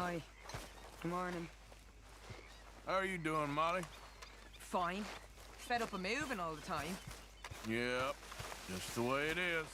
Hi. Good morning. How are you doing, Molly? Fine. Fed up of moving all the time. Yep, just the way it is.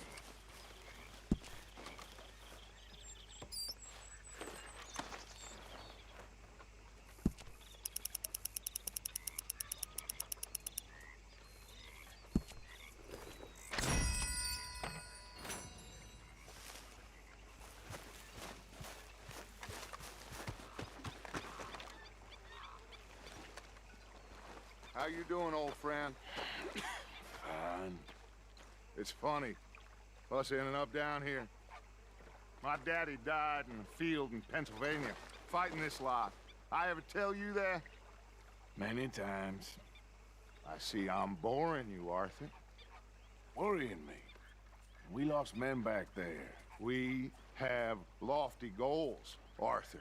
How you doing, old friend? Fine. It's funny, us ending up down here. My daddy died in a field in Pennsylvania, fighting this lot. I ever tell you that? Many times. I see I'm boring you, Arthur. Worrying me. We lost men back there. We have lofty goals, Arthur.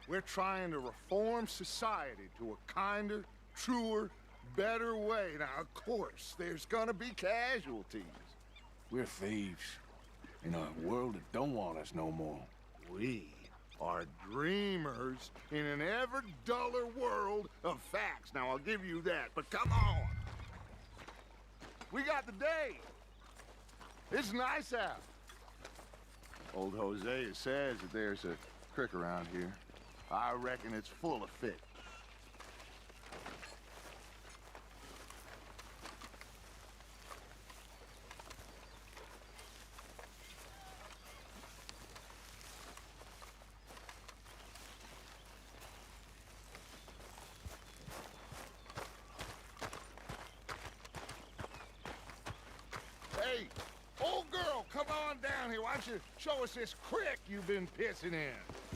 We're trying to reform society to a kinder, truer, better way. Now, of course, there's gonna be casualties. We're thieves. In a world that don't want us no more. We are dreamers in an ever duller world of facts. Now, I'll give you that, but come on. We got the day. It's nice out. Old Hosea says that there's a creek around here. I reckon it's full of fish. Hey, old girl, come on down here. Why don't you show us this creek you've been pissing in?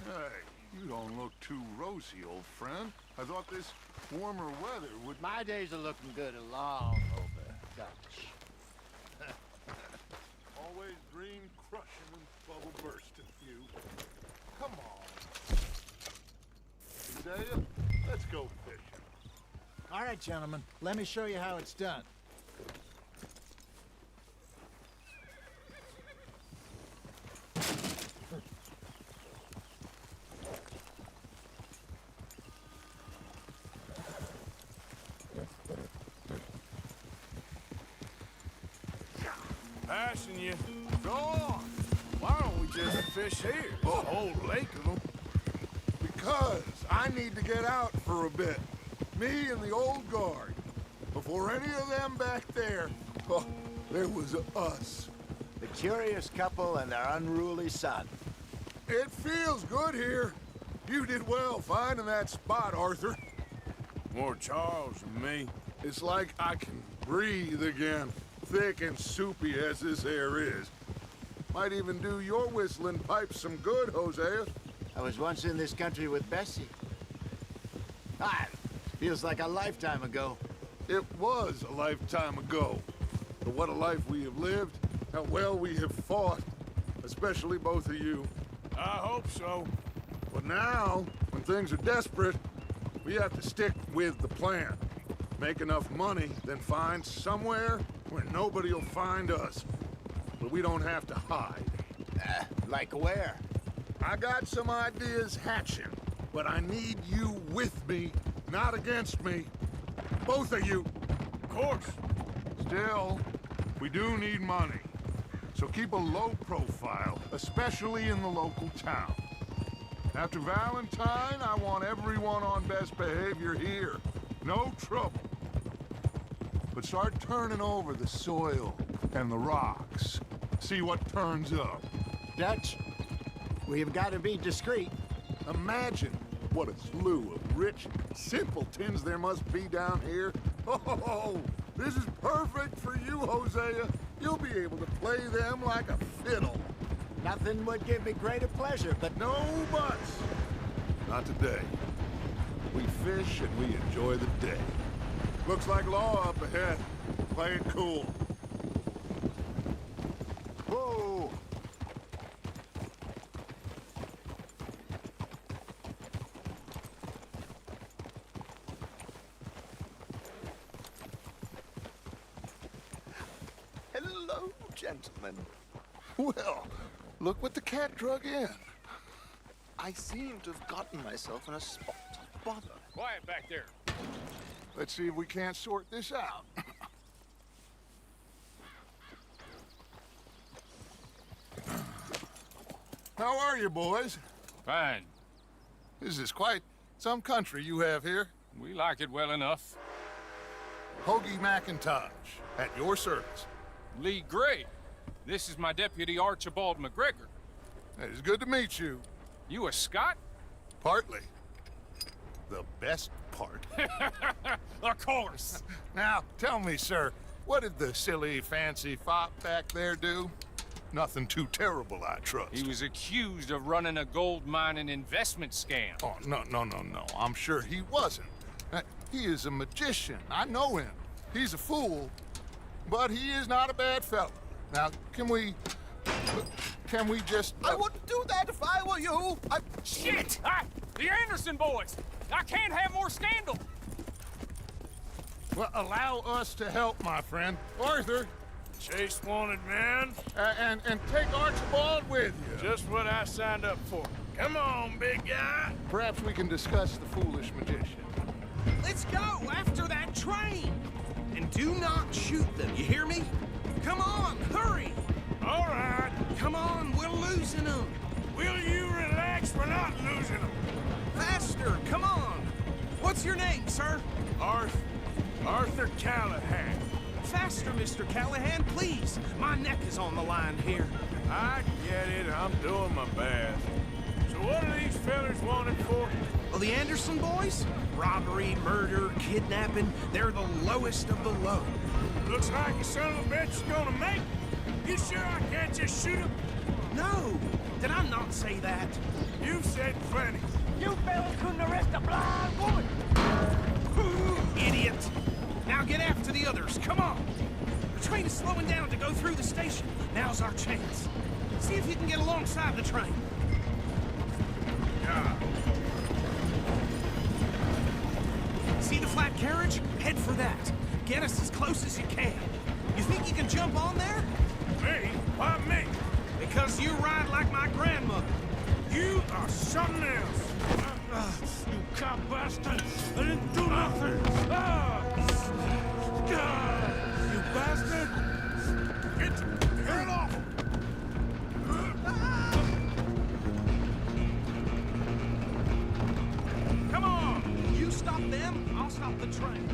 Hey, you don't look too rosy, old friend. I thought this warmer weather would... My days are looking good along over Dutch. Always dream crushing and bubble bursting, you. Come on. Hosea, let's go fishing. All right, gentlemen, let me show you how it's done. Passing you. Go on. Why don't we just fish here? The whole lake of them. Because I need to get out for a bit. Me and the old guard. Before any of them back there, oh, there was us. The curious couple and their unruly son. It feels good here. You did well finding that spot, Arthur. More Charles than me. It's like I can breathe again, thick and soupy as this air is. Might even do your whistling pipes some good, Hosea. I was once in this country with Bessie. Ah, feels like a lifetime ago. It was a lifetime ago. But what a life we have lived, how well we have fought, especially both of you. I hope so. But now, when things are desperate, we have to stick with the plan. Make enough money, then find somewhere where nobody will find us. But we don't have to hide. Like where? I got some ideas hatching, but I need you with me, not against me. Both of you. Of course. Still, we do need money. So keep a low profile, especially in the local town. After Valentine, I want everyone on best behavior here. No trouble. But start turning over the soil and the rocks. See what turns up. Dutch, we've got to be discreet. Imagine what a slew of rich simpletons there must be down here. Oh, this is perfect for you, Hosea. You'll be able to play them like a fiddle. Nothing would give me greater pleasure, but No buts. Not today. We fish and we enjoy the day. Looks like law up ahead. Play it cool. whoa! Hello, gentlemen. Well, look what the cat drug in. I seem to have gotten myself in a spot of bother. Quiet back there. Let's see if we can't sort this out. How are you, boys? Fine. This is quite some country you have here. We like it well enough. Hoagie McIntosh, at your service. Lee Gray. This is my deputy Archibald McGregor. It is good to meet you. You a Scot? Partly. The best part. Of course. Now, tell me, sir, what did the silly, fancy fop back there do? Nothing too terrible, I trust. He was accused of running a gold mining investment scam. Oh, no. I'm sure he wasn't. He is a magician. I know him. He's a fool, but he is not a bad fellow. Now, can we just... I wouldn't do that if I were you. Shit! The Anderson boys! I can't have more scandal! Well, allow us to help, my friend. Arthur, Chase wanted man. and take Archibald with you. Just what I signed up for. Come on, big guy. Perhaps we can discuss the foolish magician. Let's go after that train! And do not shoot them, you hear me? Come on, hurry! All right. Come on, we're losing them! Will you relax? We're not losing them. Faster, come on! What's your name, sir? Arthur Callahan. Faster, Mr. Callahan, please! My neck is on the line here. I get it. I'm doing my best. So what are these fellers wanted for? Well, the Anderson boys? Robbery, murder, kidnapping, they're the lowest of the low. Looks like a son of a bitch is gonna make it. You sure I can't just shoot him? No! Did I not say that? You said plenty. You fellas couldn't arrest a blind woman! Idiot! Now get after the others, come on! The train is slowing down to go through the station. Now's our chance. See if you can get alongside the train. Yeah. See the flat carriage? Head for that. Get us as close as you can. You think you can jump on there? Me? Why me? Because you ride like my grandmother. You are something else. You cop bastard! I didn't do nothing! You bastard! Get the hell off! Come on! You stop them, I'll stop the train.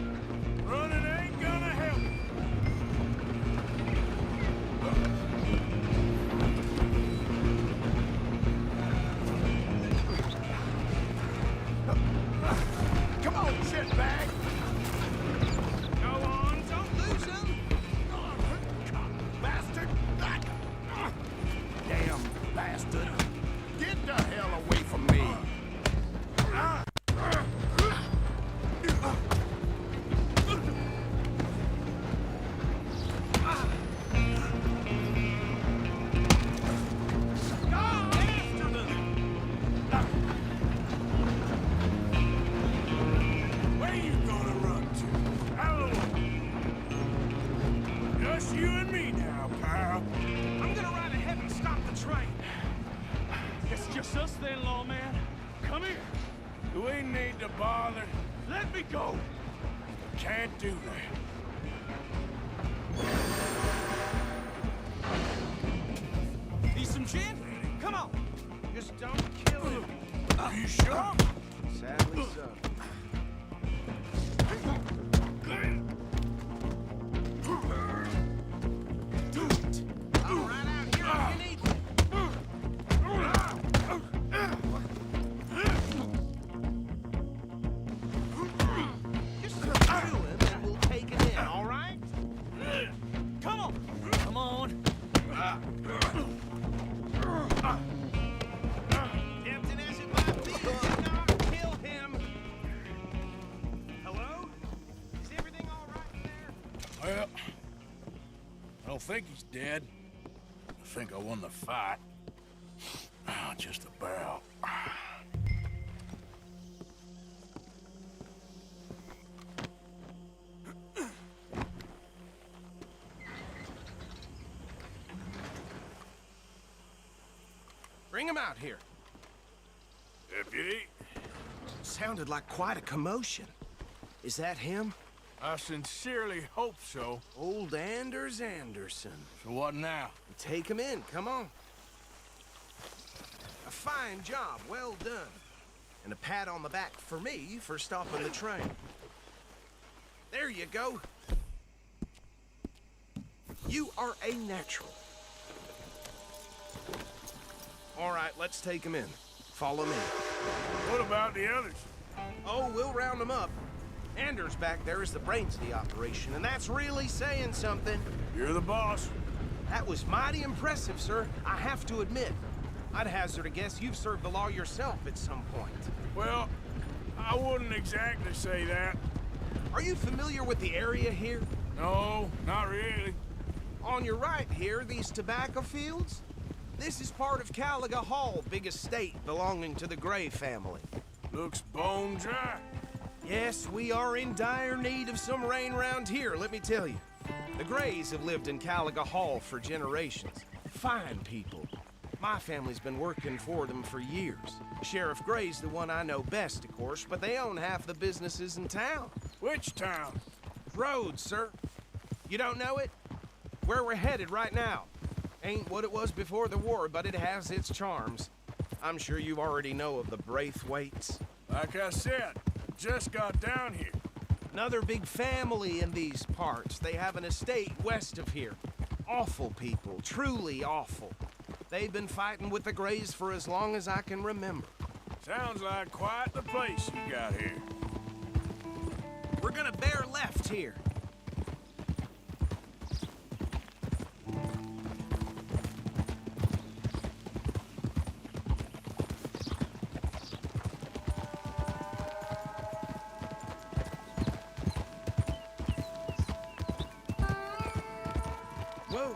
Running ain't gonna help. Come on, shitbag! Go on, don't lose them. Bastard! Damn bastard! Get the hell away from me! Where you gonna run to? Out of the way. Just you and me now, pal. I'm gonna ride ahead and stop the train. It's just us then, lawman. Come here. We need to bother. Let me go. Can't do that. Need some gin? Come on. Just don't kill him. Are you sure? Sadly so. Do it. I'll ride out here if you need me. Just kill him and we'll take it in, all right? Come on. Come on. Tempting as it might be, do not kill him. Hello? Is everything all right there? Well, I don't think he's dead. I think I won the fight. Just about. Bring him out here. Deputy. Sounded like quite a commotion. Is that him? I sincerely hope so. Old Anders Anderson. So what now? Take him in, come on. A fine job, well done. And a pat on the back for me for stopping the train. There you go. You are a natural. All right, let's take him in. Follow me. What about the others? Oh, we'll round them up. Anders back there is the brains of the operation, and that's really saying something. You're the boss. That was mighty impressive, sir. I have to admit. I'd hazard a guess you've served the law yourself at some point. Well, I wouldn't exactly say that. Are you familiar with the area here? No, not really. On your right here, these tobacco fields? This is part of Caliga Hall, big estate belonging to the Gray family. Looks bone dry. Yes, we are in dire need of some rain round here, let me tell you. The Grays have lived in Caliga Hall for generations. Fine people. My family's been working for them for years. Sheriff Gray's the one I know best, of course, but they own half the businesses in town. Which town? Rhodes, sir. You don't know it? Where we're headed right now. Ain't what it was before the war, but it has its charms. I'm sure you already know of the Braithwaites. Like I said, just got down here. Another big family in these parts. They have an estate west of here. Awful people, truly awful. They've been fighting with the Grays for as long as I can remember. Sounds like quite the place you got here. We're gonna bear left here. Whoa.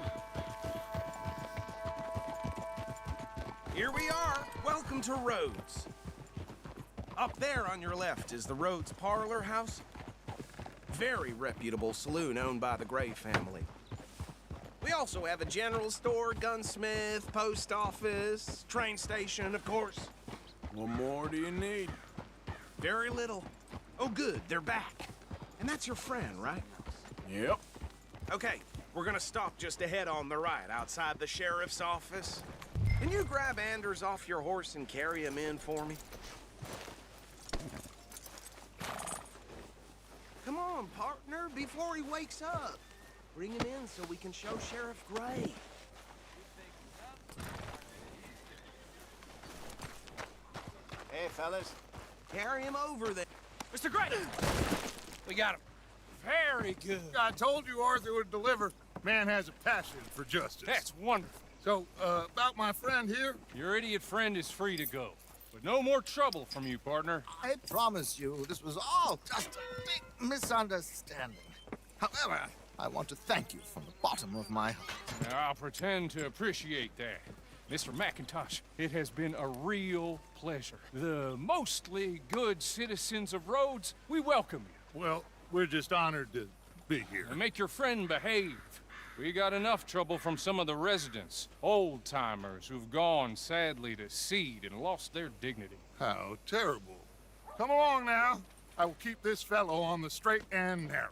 Here we are. Welcome to Rhodes. Up there on your left is the Rhodes Parlor House. Very reputable saloon owned by the Gray family. We also have a general store, gunsmith, post office, train station, of course. What more do you need? Very little. Oh, good, they're back. And that's your friend, right? Yep. Okay, we're gonna stop just ahead on the right, outside the sheriff's office. Can you grab Anders off your horse and carry him in for me? Come on, partner, before he wakes up. Bring him in so we can show Sheriff Gray. Hey, fellas. Carry him over there. Mr. Gray! We got him. Very good. I told you Arthur would deliver. Man has a passion for justice. That's wonderful. So, about my friend here? Your idiot friend is free to go. But no more trouble from you, partner. I promise you, this was all just a big misunderstanding. However, I want to thank you from the bottom of my heart. I'll pretend to appreciate that. Mr. McIntosh, it has been a real pleasure. The mostly good citizens of Rhodes, we welcome you. Well, we're just honored to be here. And make your friend behave. We got enough trouble from some of the residents, old-timers who've gone, sadly, to seed and lost their dignity. How terrible. Come along now. I will keep this fellow on the straight and narrow.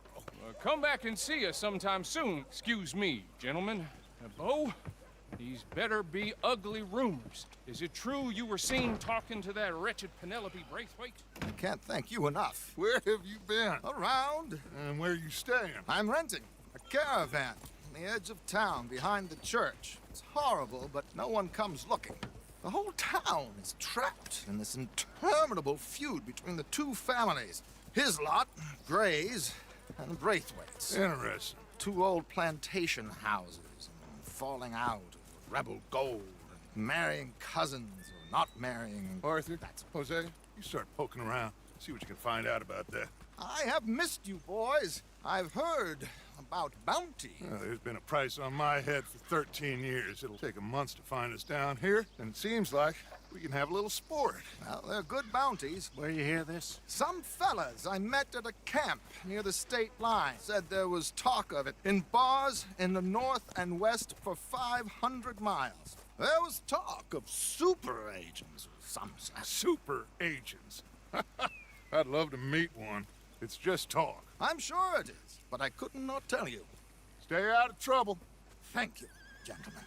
Come back and see us sometime soon. Excuse me, gentlemen. Bo, these better be ugly rumors. Is it true you were seen talking to that wretched Penelope Braithwaite? I can't thank you enough. Where have you been? Around, And where you staying? I'm renting a caravan on the edge of town behind the church. It's horrible, but no one comes looking. The whole town is trapped in this interminable feud between the two families. His lot, Gray's, and Braithwaite's. Interesting. Two old plantation houses, and falling out of rebel gold, and marrying cousins or not marrying. Arthur, Jose, you start poking around. See what you can find out about that. I have missed you, boys. I've heard about bounty. Well, there's been a price on my head for 13 years. It'll take 'em months to find us down here, and it seems like we can have a little sport. Well, they're good bounties. Where you hear this? Some fellas I met at a camp near the state line said there was talk of it in bars in the north and west for 500 miles. There was talk of super agents of some sort. Super agents. I'd love to meet one. It's just talk. I'm sure it is, but I could not tell you. Stay out of trouble. Thank you, gentlemen.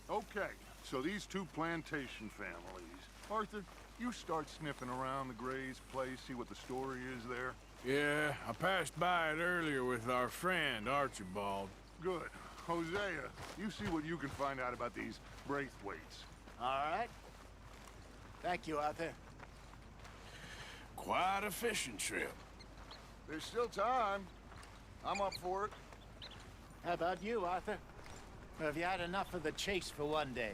Okay, so these two plantation families. Arthur, you start sniffing around the Gray's place, see what the story is there. Yeah, I passed by it earlier with our friend, Archibald. Good. Hosea, you see what you can find out about these Braithwaites. All right. Thank you, Arthur. Quite a fishing trip. There's still time. I'm up for it. How about you, Arthur? Or have you had enough of the chase for one day?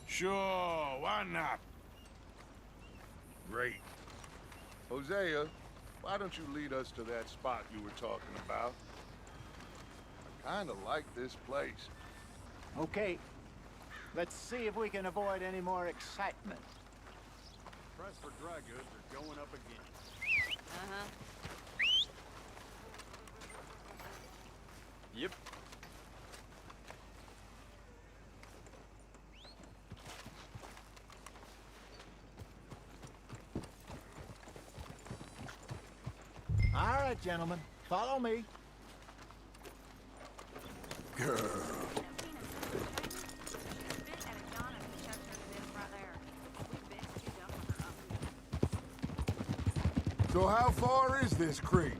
Sure, why not? Great. Hosea, why don't you lead us to that spot you were talking about? I kinda like this place. Okay. Let's see if we can avoid any more excitement. Price for dry goods are going up again. Yep. All right, gentlemen. Follow me. So how far is this creek?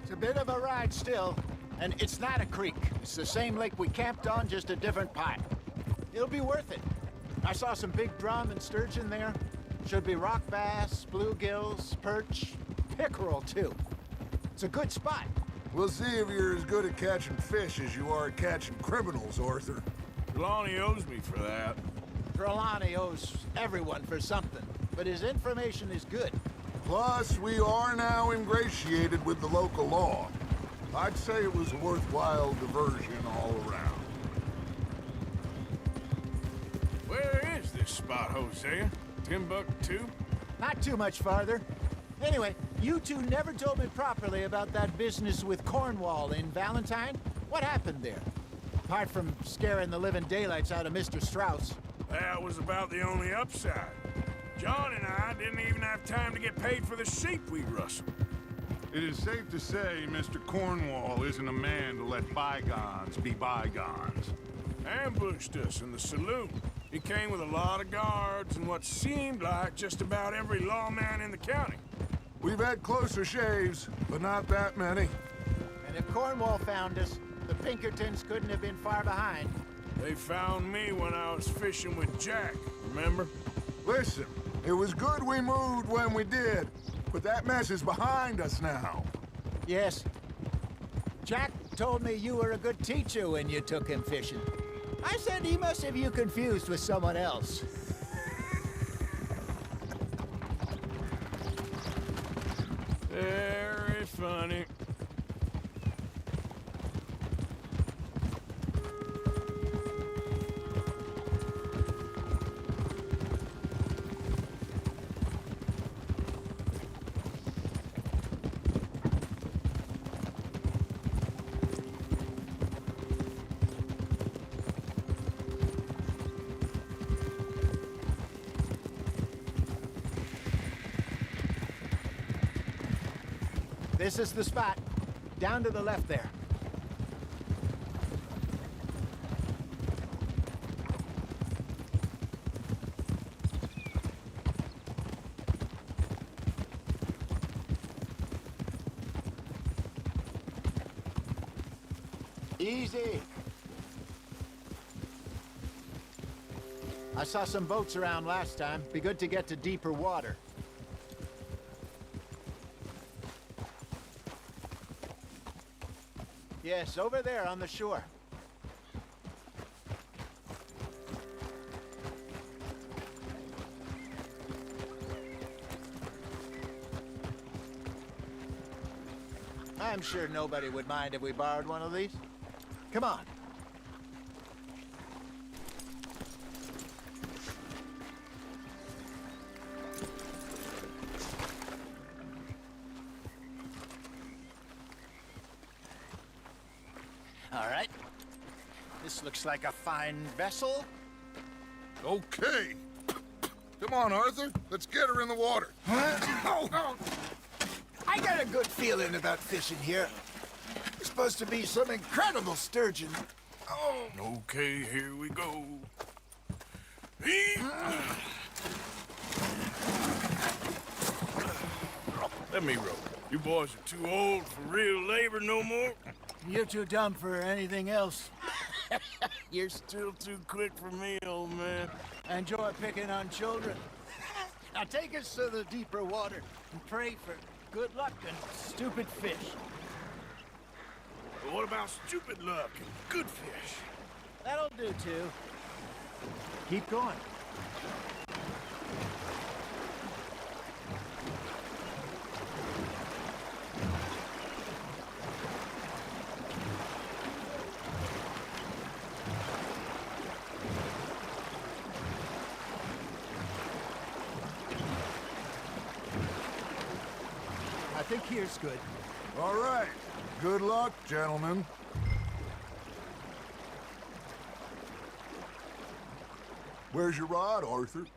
It's a bit of a ride still, and it's not a creek. It's the same lake we camped on, just a different part. It'll be worth it. I saw some big drum and sturgeon there. Should be rock bass, bluegills, perch, pickerel too. It's a good spot. We'll see if you're as good at catching fish as you are at catching criminals, Arthur. Lonnie owes me for that. Trelawney owes everyone for something, but his information is good. Plus, we are now ingratiated with the local law. I'd say it was a worthwhile diversion all around. Where is this spot, Hosea? Timbuktu? Not too much farther. Anyway, you two never told me properly about that business with Cornwall in Valentine. What happened there? Apart from scaring the living daylights out of Mr. Strauss. That was about the only upside. John and I didn't even have time to get paid for the sheep we rustled. It is safe to say Mr. Cornwall isn't a man to let bygones be bygones. Ambushed us in the saloon. He came with a lot of guards and what seemed like just about every lawman in the county. We've had closer shaves, but not that many. And if Cornwall found us, the Pinkertons couldn't have been far behind. They found me when I was fishing with Jack, remember? Listen, it was good we moved when we did, but that mess is behind us now. Yes. Jack told me you were a good teacher when you took him fishing. I said he must have you confused with someone else. Very funny. This is the spot. Down to the left there. Easy. I saw some boats around last time. Be good to get to deeper water. Yes, over there on the shore. I'm sure nobody would mind if we borrowed one of these. Come on. This looks like a fine vessel. Okay. Come on, Arthur. Let's get her in the water. Oh. I got a good feeling about fishing here. It's supposed to be some incredible sturgeon. Oh. Okay, here we go. Let me row. You boys are too old for real labor no more. You're too dumb for anything else. You're still too quick for me, old man. Enjoy picking on children. Now take us to the deeper water and pray for good luck and stupid fish. But what about stupid luck and good fish? That'll do too. Keep going. I think here's good. All right. Good luck, gentlemen. Where's your rod, Arthur?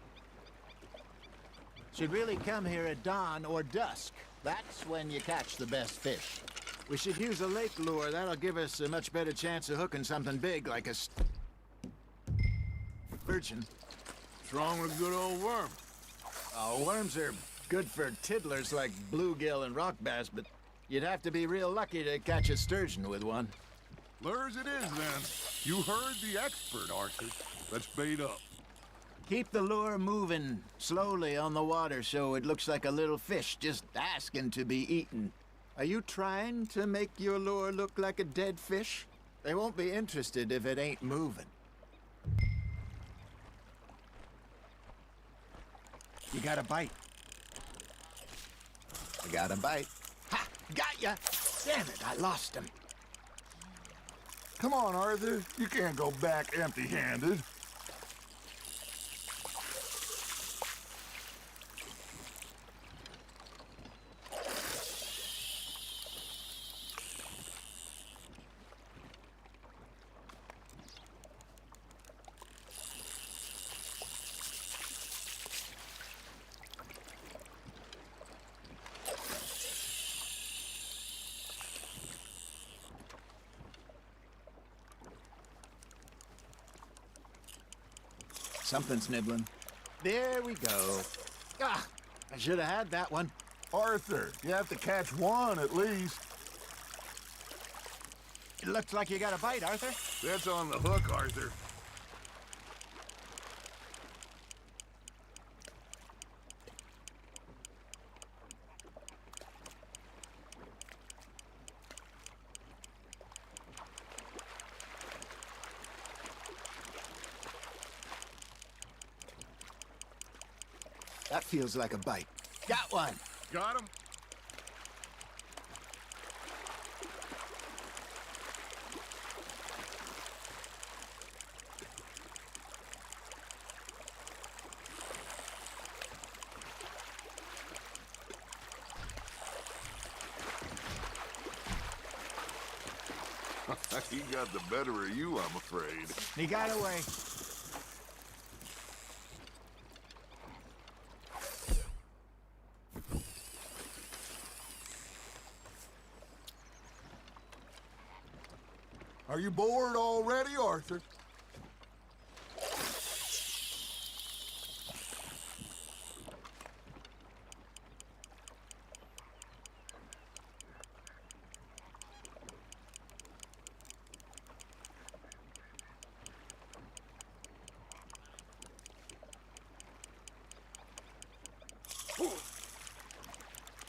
Should really come here at dawn or dusk. That's when you catch the best fish. We should use a lake lure. That'll give us a much better chance of hooking something big like a sturgeon. What's wrong with a good old worm? Oh, worms are good for tiddlers like bluegill and rock bass, but you'd have to be real lucky to catch a sturgeon with one. Lures it is, then. You heard the expert, Arthur. Let's bait up. Keep the lure moving slowly on the water so it looks like a little fish just asking to be eaten. Are you trying to make your lure look like a dead fish? They won't be interested if it ain't moving. You got a bite. You got a bite. Ha! Got ya! Damn it, I lost him. Come on, Arthur. You can't go back empty-handed. Something's nibbling. There we go. Ah, I should have had that one. Arthur, you have to catch one at least. It looks like you got a bite, Arthur. That's on the hook, Arthur. That feels like a bite. Got one. Got him? He got the better of you, I'm afraid. He got away. Are you bored already, Arthur?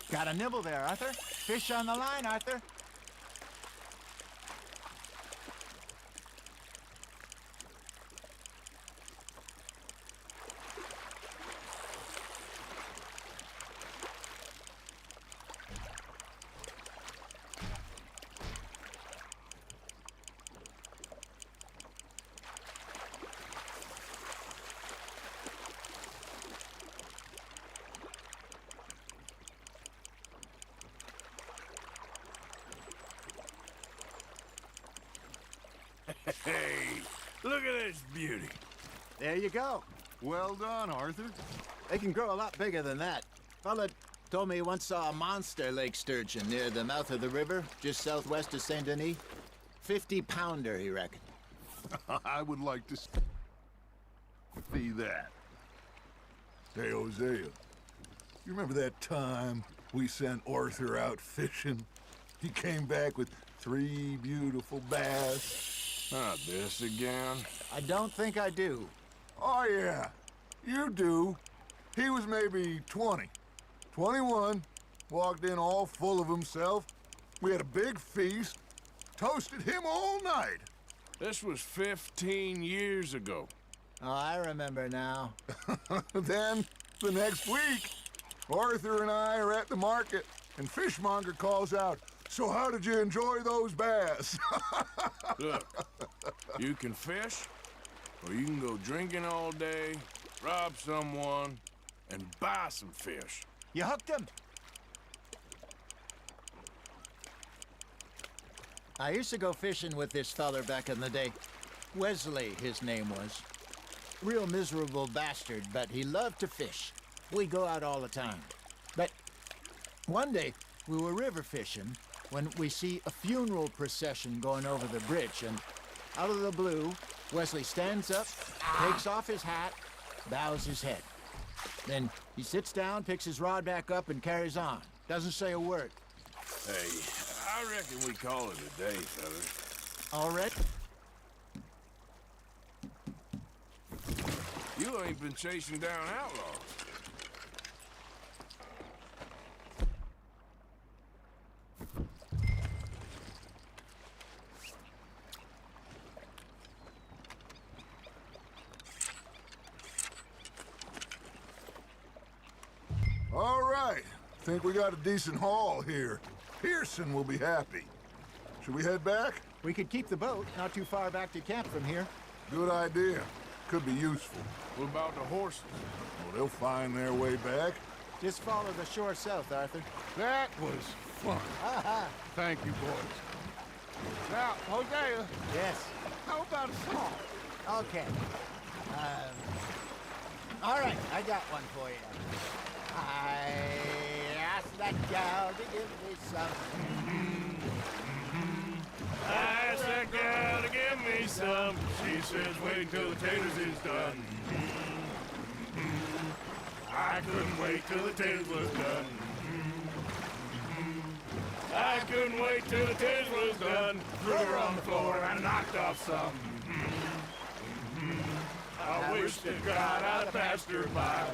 Got a nibble there, Arthur. Fish on the line, Arthur. Look at this beauty. There you go. Well done, Arthur. They can grow a lot bigger than that. Fella told me he once saw a monster lake sturgeon near the mouth of the river, just southwest of Saint Denis. 50-pounder, he reckoned. I would like to see that. Hey, Hosea, you remember that time we sent Arthur out fishing? He came back with 3 beautiful bass. Not this again. I don't think I do. Oh, yeah, you do. He was maybe 20, 21, walked in all full of himself. We had a big feast, toasted him all night. This was 15 years ago. Oh, I remember now. Then, the next week, Arthur and I are at the market, and Fishmonger calls out, "So how did you enjoy those bass?" Look, you can fish, or you can go drinking all day, rob someone, and buy some fish. You hooked him. I used to go fishing with this feller back in the day. Wesley, his name was. Real miserable bastard, but he loved to fish. We go out all the time. But one day, we were river fishing when we see a funeral procession going over the bridge, and out of the blue, Wesley stands up, takes off his hat, bows his head. Then he sits down, picks his rod back up, and carries on. Doesn't say a word. Hey, I reckon we call it a day, fellas. All right? You ain't been chasing down outlaws. All right, think we got a decent haul here. Pearson will be happy. Should we head back? We could keep the boat not too far back to camp from here. Good idea. Could be useful. What about the horses? Well, they'll find their way back. Just follow the shore south, Arthur. That was fun. Thank you, boys. Now, Hosea, Yes. how about a song? Okay. All right, I got one for you. I asked that gal to give me some. I asked that gal to give me some. She says, wait till the taters is done. I couldn't wait till the taters was done. I couldn't wait till the taters was done. Threw her on the floor and I knocked off some. I wish to God I'd passed her by.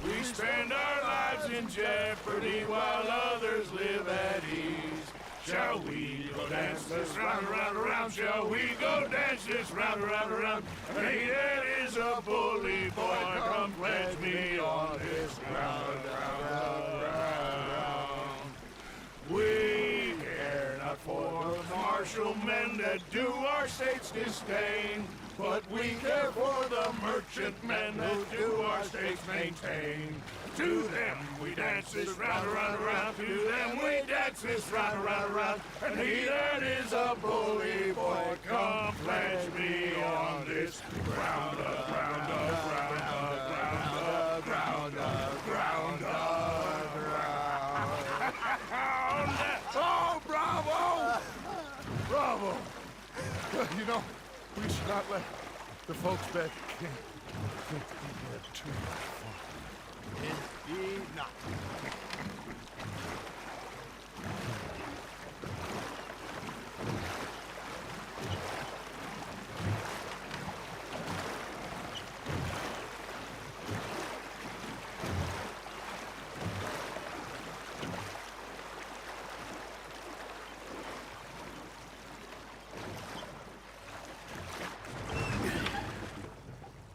We spend our lives in jeopardy while others live at ease. Shall we go dance this round, around, around? Shall we go dance this round, around, around? Hey, that is a bully boy. Come pledge me on this ground, ground. We care not for the martial men that do our state's disdain, but we care for the merchantmen who do our states maintain. To them we dance this round, around, around. To them we dance this round, around, around. And he that is a bully boy, come pledge me on this ground, ground, ground, ground, ground, ground, ground. Oh, bravo! Bravo! You know, we should not let the folks back at camp think we had too much fun. Indeed not.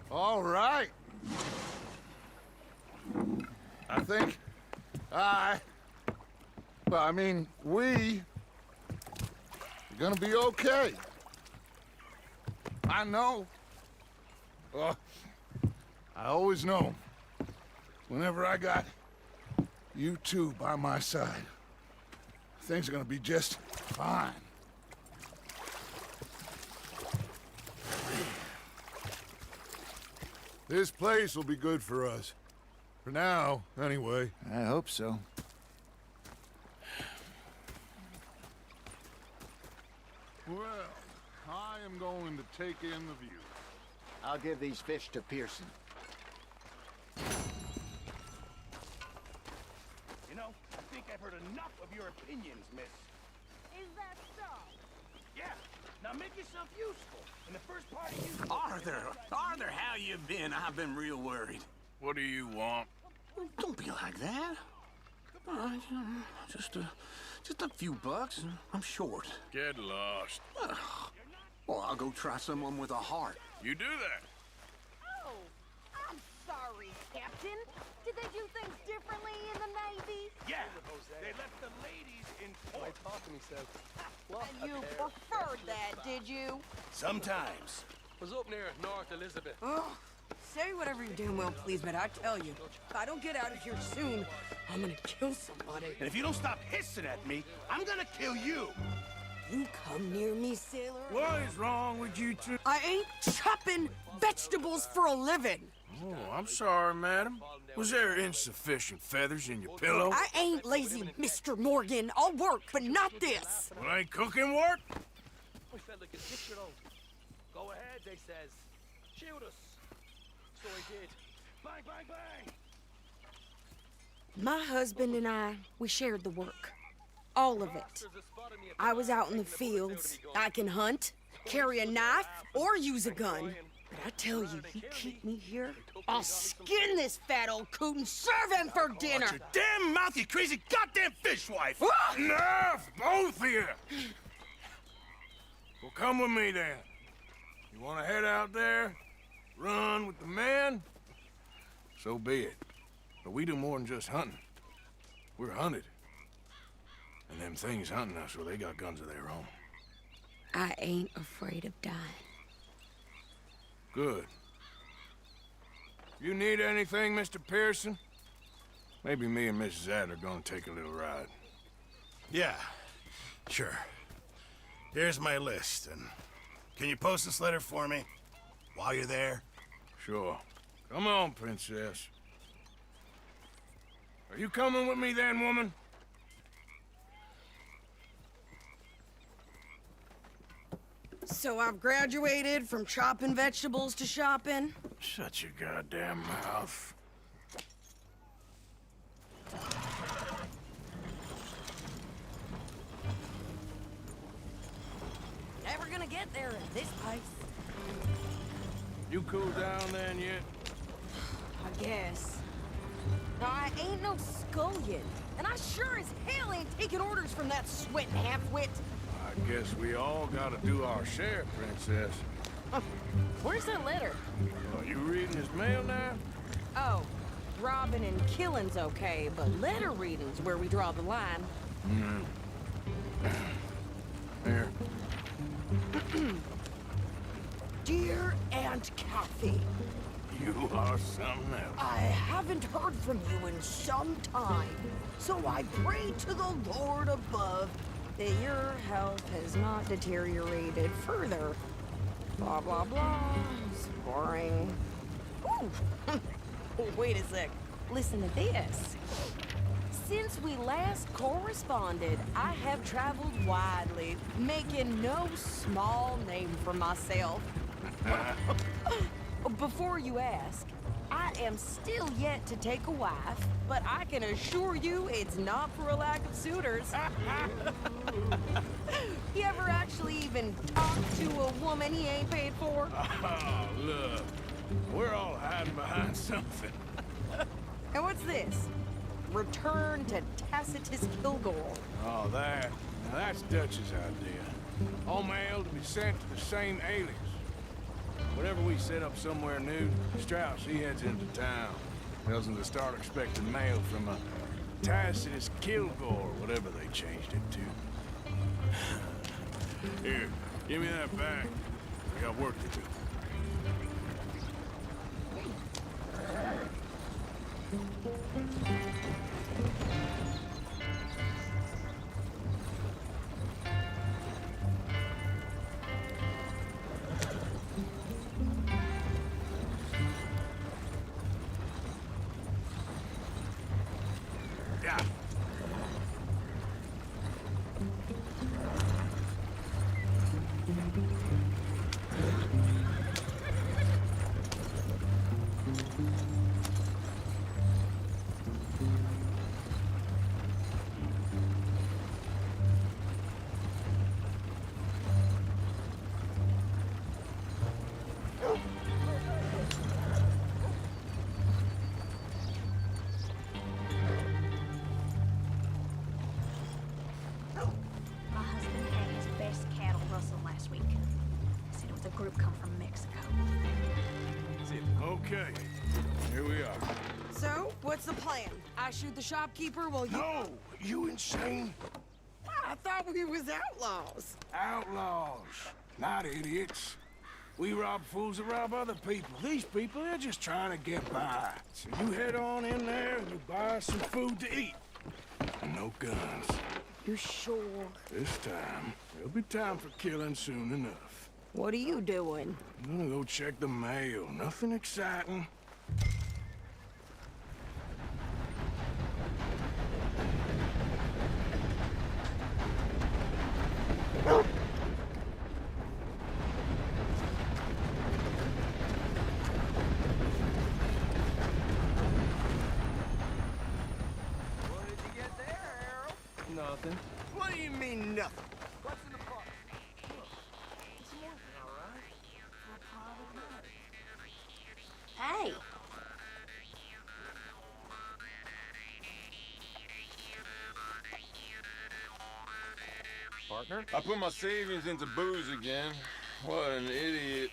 All right. I think I Well, I mean, we're gonna be okay. I know. Well, I always know. Whenever I got you two by my side, things are gonna be just fine. This place will be good for us. For now, anyway. I hope so. Well, I am going to take in the view. I'll give these fish to Pearson. You know, I think I've heard enough of your opinions, miss. Is that so? Yeah, now make yourself useful. In the first part of you... Arthur, how you been? I've been real worried. What do you want? Don't be like that. All right, just a few bucks. I'm short. Get lost. Well, I'll go try someone with a heart. You do that. Oh, I'm sorry, Captain. Did they do things differently in the Navy? Yeah, they left the ladies in port. And you preferred that, did you? Sometimes. Was up near North Elizabeth. Oh, say whatever you're doing, will, please, but I tell you, if I don't get out of here soon, I'm gonna kill somebody. And if you don't stop hissing at me, I'm gonna kill you. You come near me, sailor. What is wrong with you two? I ain't chopping vegetables for a living. Oh, I'm sorry, madam. Was there insufficient feathers in your pillow? I ain't lazy, Mr. Morgan. I'll work, but not this. Well, ain't cooking work? We felt like a 6-year-old. Go ahead, they says. Shoot us. So I did. Bang, bang, bang. My husband and I, we shared the work. All of it. I was out in the fields. I can hunt, carry a knife, or use a gun. But I tell you, you keep me here, I'll skin this fat old coot and serve him for dinner. Your damn mouth, you crazy goddamn fishwife! Enough, both of you! Well, come with me then. You want to head out there, run with the men? So be it. But we do more than just hunting. We're hunted. And them things hunting us, well, they got guns of their own. I ain't afraid of dying. Good. You need anything, Mr. Pearson? Maybe me and Mrs. Adler are gonna take a little ride. Yeah, sure. Here's my list, and can you post this letter for me while you're there? Sure. Come on, princess. Are you coming with me then, woman? So I've graduated from chopping vegetables to shopping. Shut your goddamn mouth. Never gonna get there at this pace. You cool down then yet? I guess. Now, I ain't no scullion, and I sure as hell ain't taking orders from that sweating half-wit. I guess we all gotta do our share, princess. Where's that letter? Are you reading his mail now? Oh, robbing and killing's okay, but letter reading's where we draw the line. Here. Dear Aunt Kathy, You are something else. I haven't heard from you in some time, so I pray to the Lord above that your health has not deteriorated further. Blah, blah, blah. It's boring. Ooh. Wait a sec. Listen to this. Since we last corresponded, I have traveled widely, making no small name for myself. Before you ask, I am still yet to take a wife, but I can assure you it's not for a lack of suitors. You ever actually even talked to a woman he ain't paid for? Oh, look. We're all hiding behind something. And what's this? Return to Tacitus Kilgore. Oh, that. Now that's Dutch's idea. All mail to be sent to the same alias. Whenever we set up somewhere new, Strauss, he heads into town. Tells them to start expecting mail from a Tacitus Kilgore, whatever they changed it to. Here, give me that back. I got work to do. Yeah. My husband had his best cattle rustled last week. Said it was a group come from Mexico. Okay, here we are. So, what's the plan? I shoot the shopkeeper while you... No! You insane? I thought we was outlaws. Outlaws, not idiots. We rob fools that rob other people. These people, they're just trying to get by. So you head on in there and you buy some food to eat. And no guns. You sure? This time, there'll be time for killing soon enough. What are you doing? I'm gonna go check the mail. Nothing exciting. What did you get there, Harold? Nothing. What do you mean, nothing? What's in the pot? It's morning, all right? For a pile of money. Hey, Partner? I put my savings into booze again. What an idiot.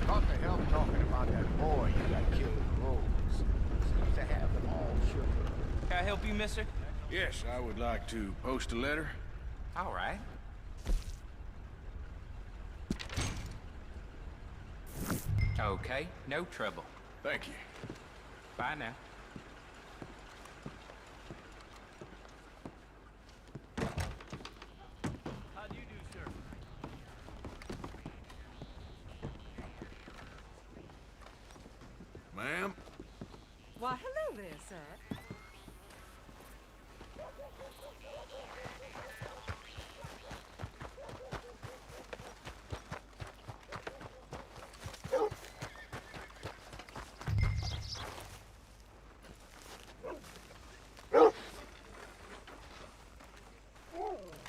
What the hell talking about that boy you got killed in the roads? Seems to have them all shook up. Can I help you, mister? Yes, I would like to post a letter. All right. Okay, no trouble. Thank you. Bye now. How do you do, sir? Ma'am? Why, hello there, sir.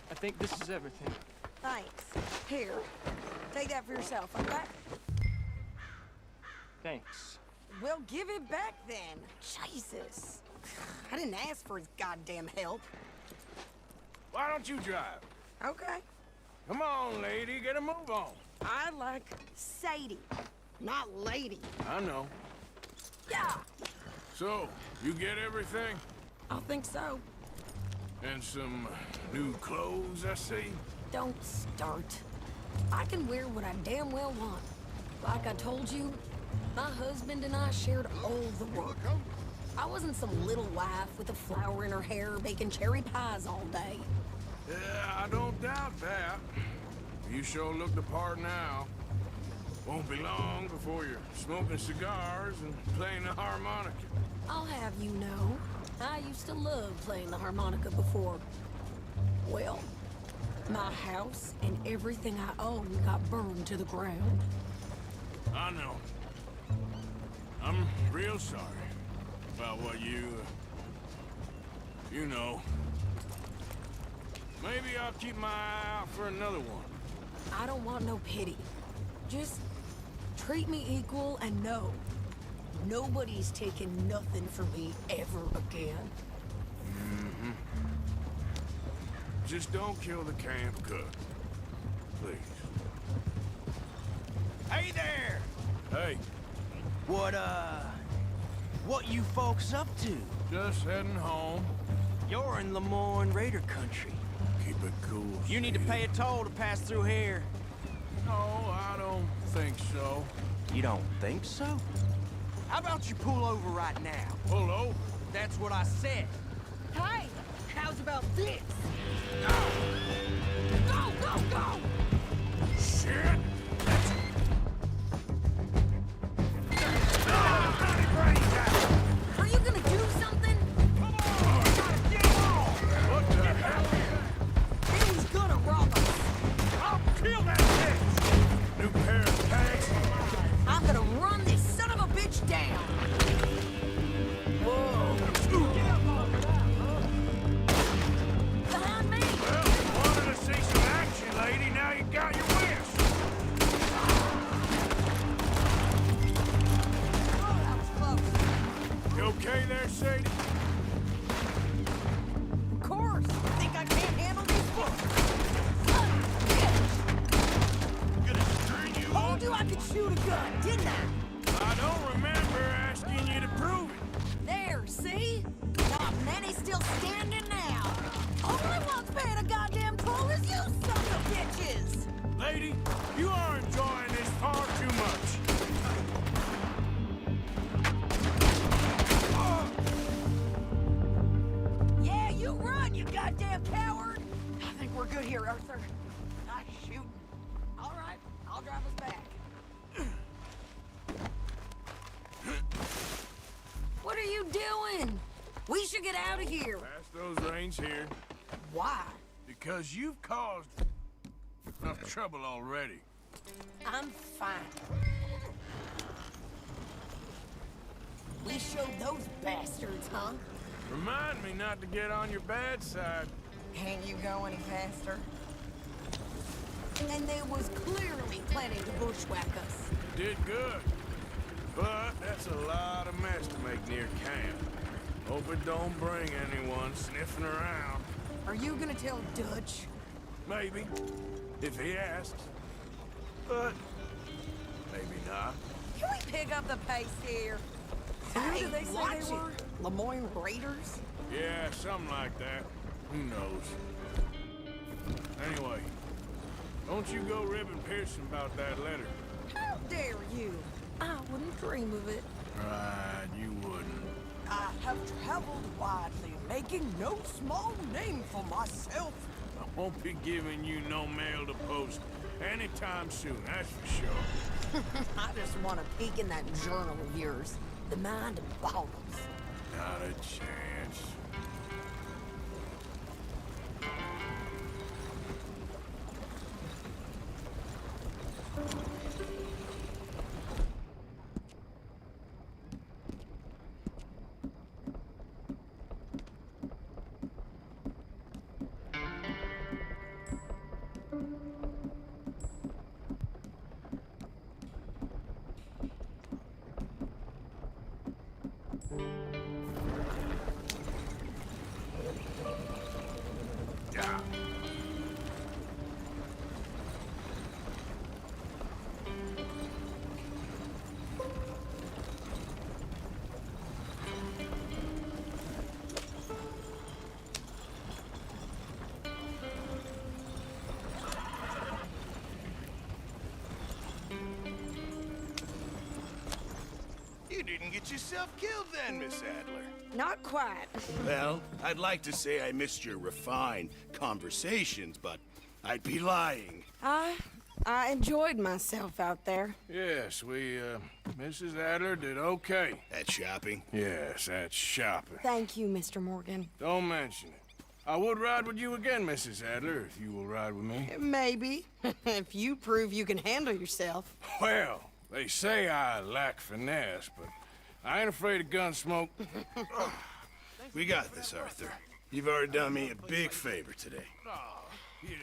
I think this is everything. Thanks. Here, take that for yourself, okay? Thanks. Well, give it back then. Jesus. I didn't ask for his goddamn help. Why don't you drive? Okay. Come on, lady, get a move on. I like Sadie, not lady. I know. Yeah, So, you get everything? I think so. And some new clothes, I see? Don't start. I can wear what I damn well want. Like I told you, my husband and I shared all the work. I wasn't some little wife with a flower in her hair baking cherry pies all day. Yeah, I don't doubt that. You sure look the part now. Won't be long before you're smoking cigars and playing the harmonica. I'll have you know, I used to love playing the harmonica before. Well, my house and everything I own got burned to the ground. I know. I'm real sorry about what you know. Maybe I'll keep my eye out for another one. I don't want no pity. Just treat me equal and know nobody's taking nothing from me ever again. Mm-hmm. Just don't kill the camp cook. Please. Hey there! Hey, What you folks up to? just heading home. You're in Lemoyne Raider country. Keep it cool. You need to pay a toll to pass through here. No, I don't think so. You don't think so? How about you pull over right now? Pull over? That's what I said. Hey, how's about this? Go, go, go! Shit! Are you gonna do something? What the hell? Billy's gonna rob us. I'll kill that bitch! New pair of pants? I'm gonna run this son of a bitch down. Behind me! Well, you wanted to see some action, lady. Now you got your wish. Oh, that was close. You okay there, Sadie? Of course. Think I can't handle these books? Gonna string you up? Told you I could shoot a gun, didn't I? I don't remember asking you to prove it. There, see? Not many still standing now. Only one's paying a goddamn toll is you sons of bitches! Lady, you are enjoying this far too much. Yeah, you run, you goddamn coward! I think we're good here, Arthur. Nice shooting. All right, I'll drive us back. What are you doing? We should get out of here. Pass those reins here. Why? Because you've caused enough trouble already. I'm fine. We showed those bastards, huh? Remind me not to get on your bad side. Can't you go any faster? And they was clearly planning to bushwhack us. You did good. But that's a lot of mess to make near camp. Hope it don't bring anyone sniffing around. Are you gonna tell Dutch? Maybe, if he asks. But maybe not. Can we pick up the pace here? Who did they say they were? Lemoyne Raiders? Yeah, something like that. Who knows? Anyway, don't you go ribbing Pearson about that letter. How dare you? I wouldn't dream of it. Right, you wouldn't. I have traveled widely, making no small name for myself. I won't be giving you no mail to post anytime soon, that's for sure. I just want to peek in that journal of yours. The mind boggles. Not a chance. You didn't get yourself killed then, Miss Adler. Not quite. Well, I'd like to say I missed your refined conversations, but I'd be lying. I enjoyed myself out there. Yes, Mrs. Adler did okay. At shopping? Yes, that's shopping. Thank you, Mr. Morgan. Don't mention it. I would ride with you again, Mrs. Adler, if you will ride with me. Maybe. If you prove you can handle yourself. Well, they say I lack finesse, but I ain't afraid of gun smoke. We got this, Arthur. You've already done me a big favor today.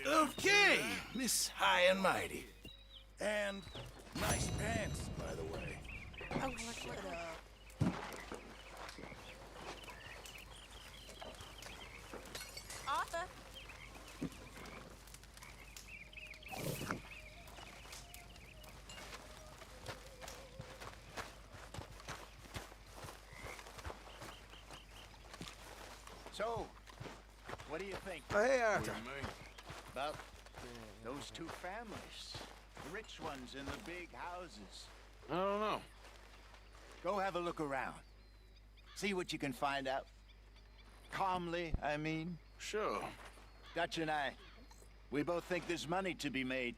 Okay, Miss High and Mighty. And nice pants, by the way. Oh, shut up. Arthur? So, what do you think? Hey, Arthur. About those two families. The rich ones in the big houses. I don't know. Go have a look around. See what you can find out. Calmly, I mean. Sure. Dutch and I, we both think there's money to be made.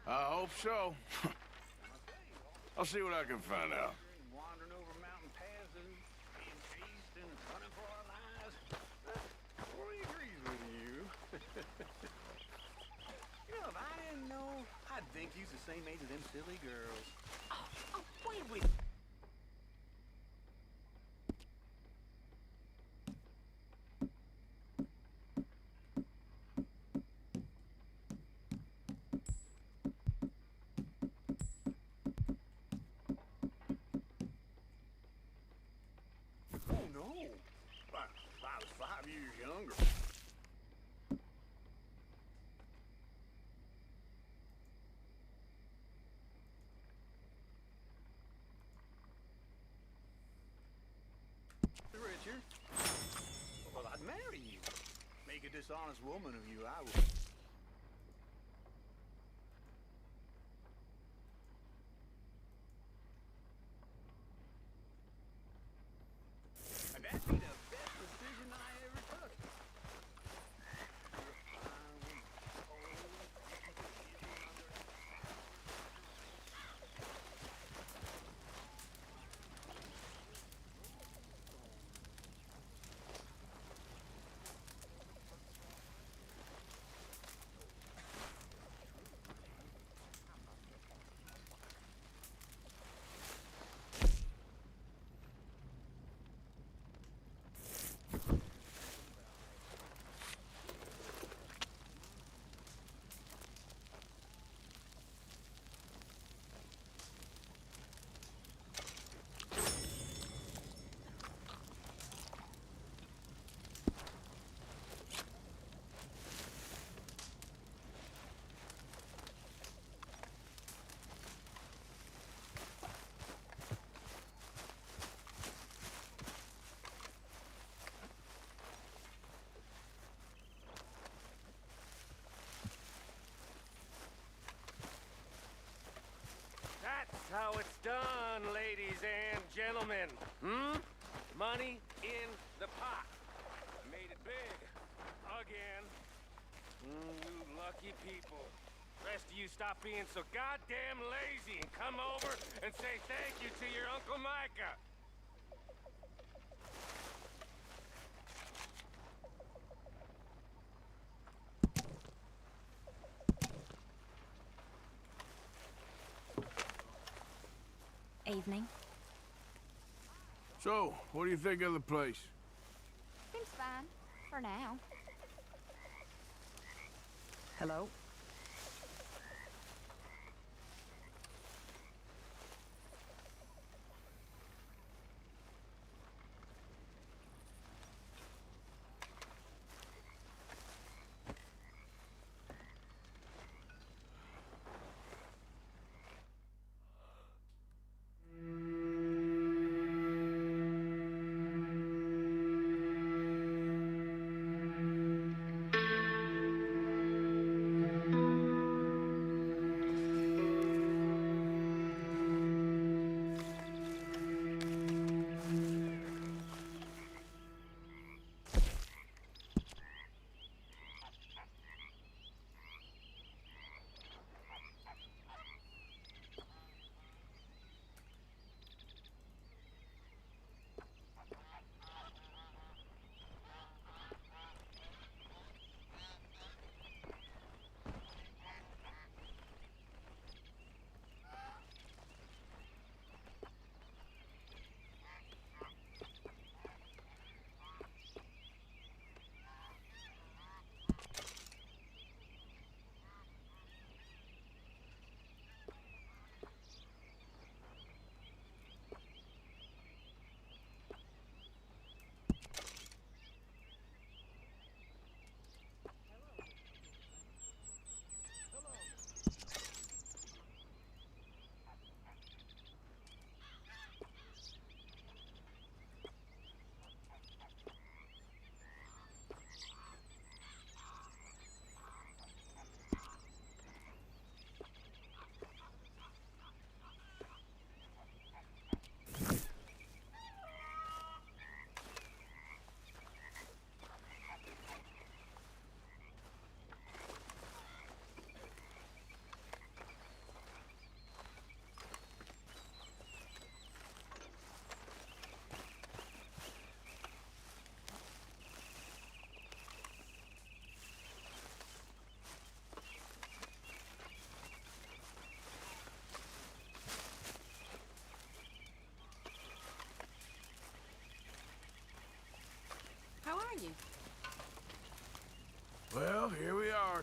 I hope so. I'll see what I can find out. Wandering over mountain paths and being chased and running for our lives. Well, he agrees with you. You know, if I didn't know, I'd think he's the same age as them silly girls. Oh, wait with Oh, no. I was 5 years younger. Richard, well, I'd marry you. Make a dishonest woman of you, I would. And that'd be the best decision I ever took. That's how it's done, ladies and gentlemen. Money in the pot. Made it big. Again. You lucky people. Rest of you stop being so goddamn lazy and come over and say thank you to your Uncle Micah. Evening. So, what do you think of the place? Seems fine. For now. Hello?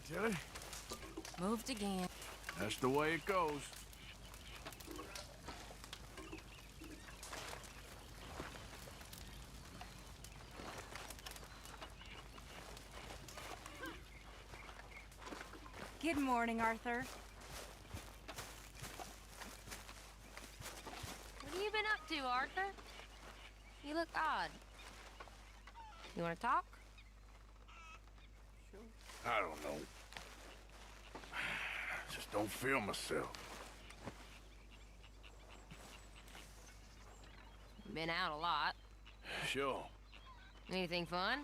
Tilly. Moved again. That's the way it goes. Good morning, Arthur. What have you been up to, Arthur? You look odd. You want to talk? I don't know. Just don't feel myself. Been out a lot. Sure. Anything fun?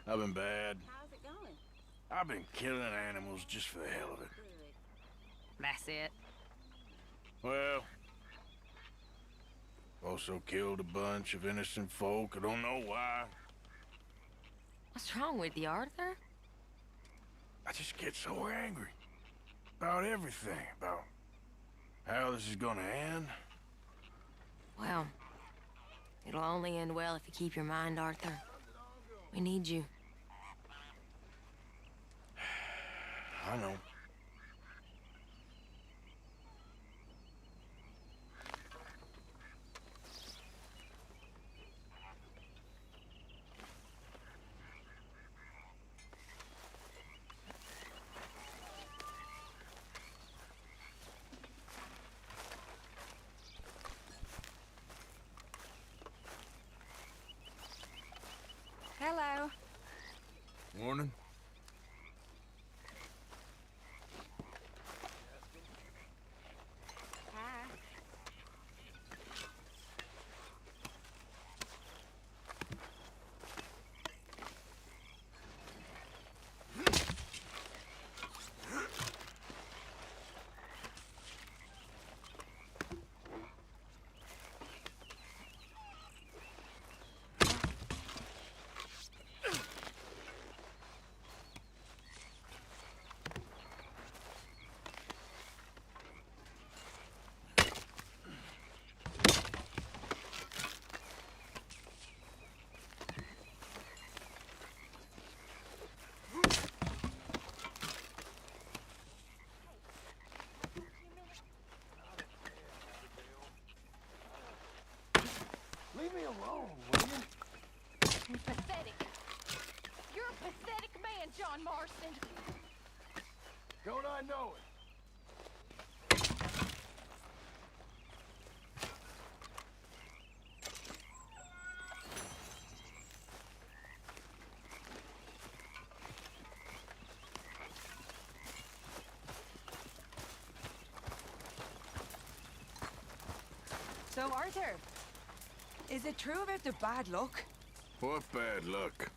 I've been bad. How's it going? I've been killing animals just for the hell of it. That's it. Well, also killed a bunch of innocent folk. I don't know why. What's wrong with you, Arthur? I just get so angry. About everything. About how this is gonna end. Well, it'll only end well if you keep your mind, Arthur. We need you. I know. Hello. Morning. Hi. Leave me alone, will you? You're pathetic. You're a pathetic man, John Marston. Don't I know it? So, Arthur, is it true about the bad luck? What bad luck?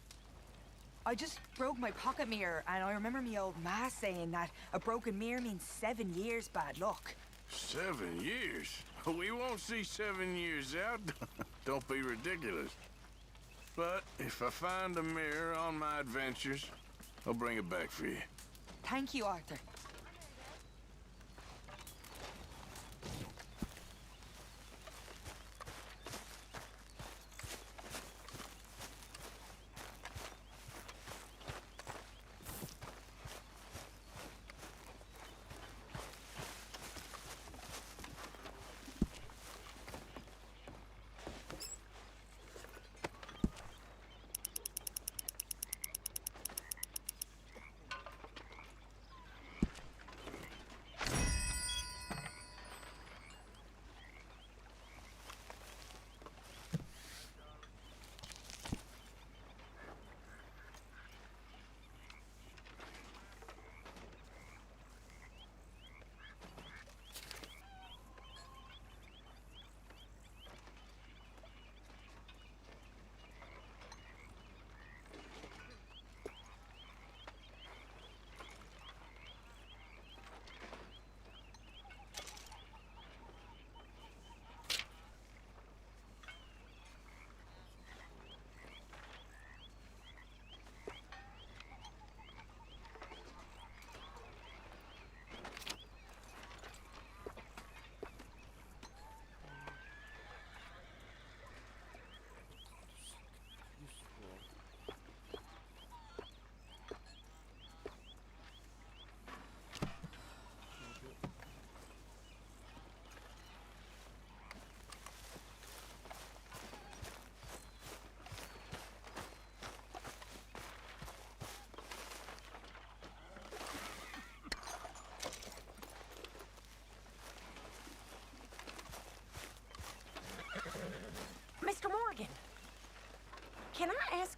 I just broke my pocket mirror, and I remember me old ma saying that a broken mirror means 7 years bad luck. 7 years? We won't see 7 years out. Don't be ridiculous. But if I find a mirror on my adventures, I'll bring it back for you. Thank you, Arthur.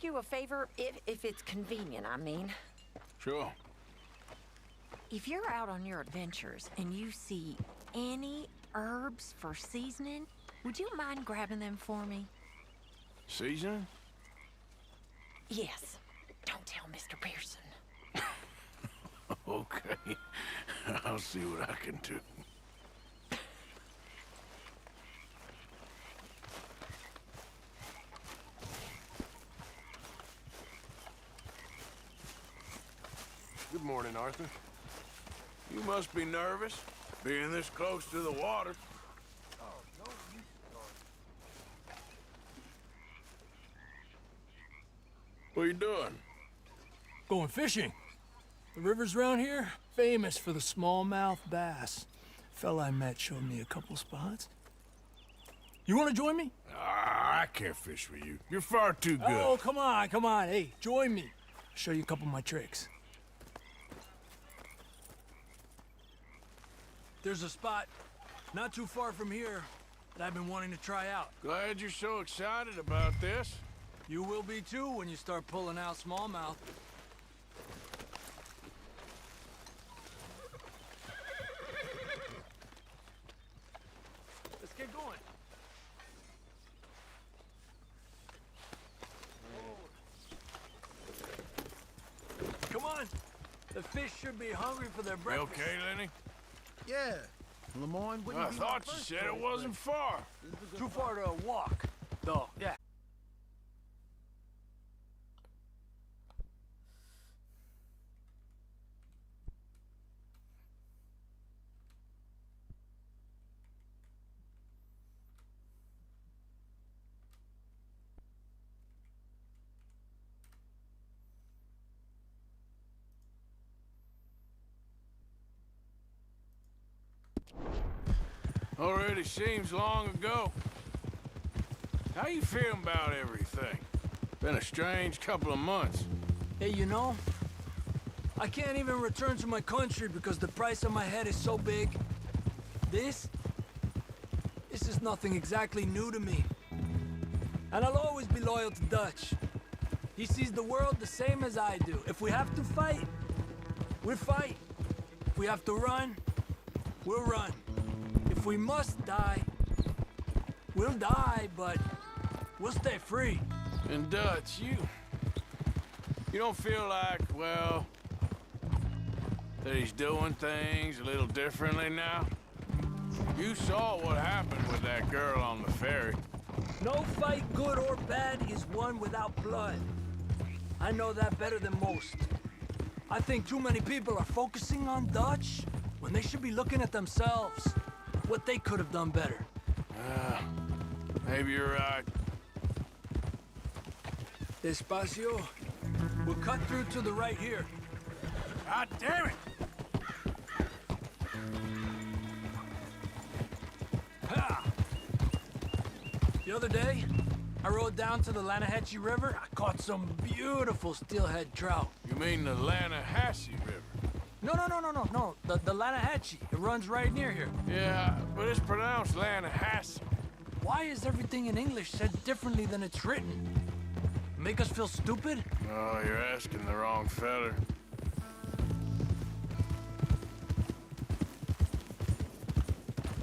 you a favor, if it's convenient, I mean? Sure. If you're out on your adventures and you see any herbs for seasoning, would you mind grabbing them for me? Seasoning? Yes. Don't tell Mr. Pearson. Okay. I'll see what I can do. Good morning, Arthur. You must be nervous, being this close to the water. What are you doing? Going fishing. The rivers around here, famous for the smallmouth bass. Fella I met showed me a couple spots. You want to join me? I can't fish with you. You're far too good. Oh, come on, come on. Hey, join me. I'll show you a couple of my tricks. There's a spot not too far from here that I've been wanting to try out. Glad you're so excited about this. You will be too when you start pulling out smallmouth. Let's get going. Come on. The fish should be hungry for their You breakfast. okay, Lenny? Yeah. Lemoyne wouldn't I be thought my you first said it choice, wasn't far. Too far to walk, though. Yeah. Already seems long ago. How you feeling about everything? Been a strange couple of months. Hey, you know, I can't even return to my country because the price on my head is so big. This is nothing exactly new to me. And I'll always be loyal to Dutch. He sees the world the same as I do. If we have to fight, we'll fight. If we have to run, we'll run. If we must die, we'll die, but we'll stay free. And Dutch, you don't feel like, well, that he's doing things a little differently now? You saw what happened with that girl on the ferry. No fight, good or bad, is won without blood. I know that better than most. I think too many people are focusing on Dutch when they should be looking at themselves. What they could have done better. Maybe you're right. Despacio. We'll cut through to the right here. God damn it! Ha! The other day, I rode down to the Lanahatchee River. I caught some beautiful steelhead trout. You mean the Lanahatchee River? No. The Lanahatchee. It runs right near here. Yeah, but it's pronounced Lanahatchee. Why is everything in English said differently than it's written? Make us feel stupid? Oh, you're asking the wrong fella.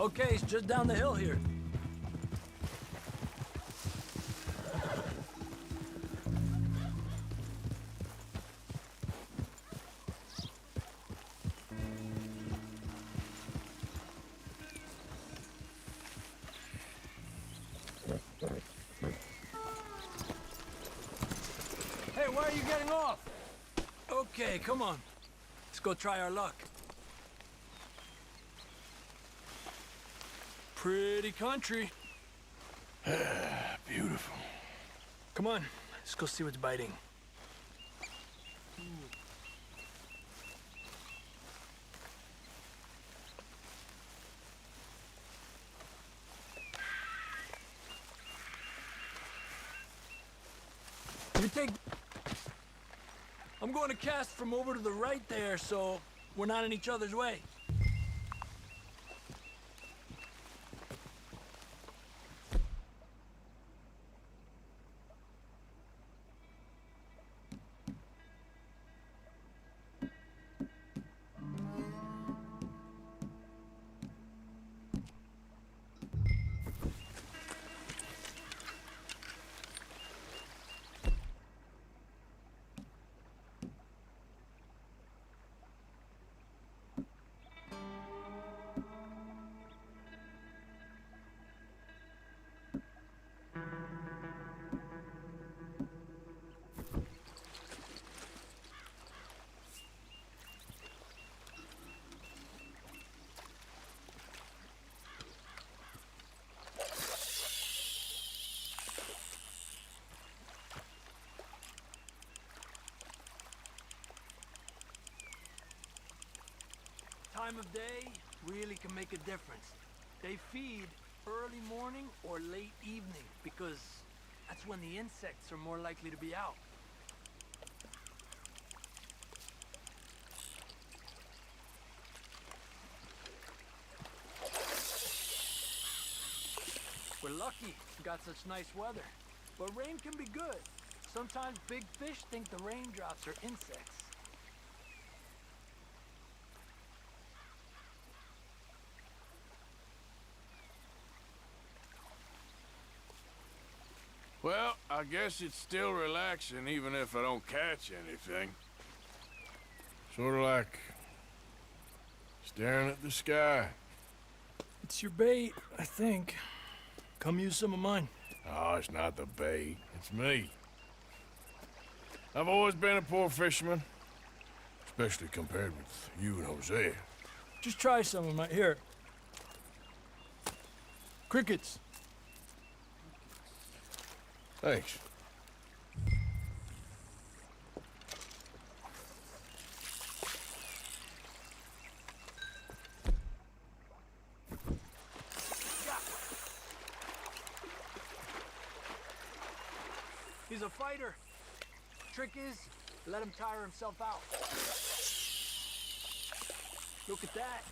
Okay, it's just down the hill here. Hey, why are you getting off? Okay, come on. Let's go try our luck. Pretty country. Beautiful. Come on, let's go see what's biting. You take... I'm going to cast from over to the right there, so we're not in each other's way. time of day really can make a difference. They feed early morning or late evening because that's when the insects are more likely to be out. We're lucky we got such nice weather, but rain can be good. Sometimes big fish think the raindrops are insects. Well, I guess it's still relaxing even if I don't catch anything. Sort of like staring at the sky. It's your bait, I think. Come use some of mine. Oh, it's not the bait. It's me. I've always been a poor fisherman. Especially compared with you and Hosea. Just try some of my... Here. Crickets. Thanks. He's a fighter. Trick is, let him tire himself out. Look at that.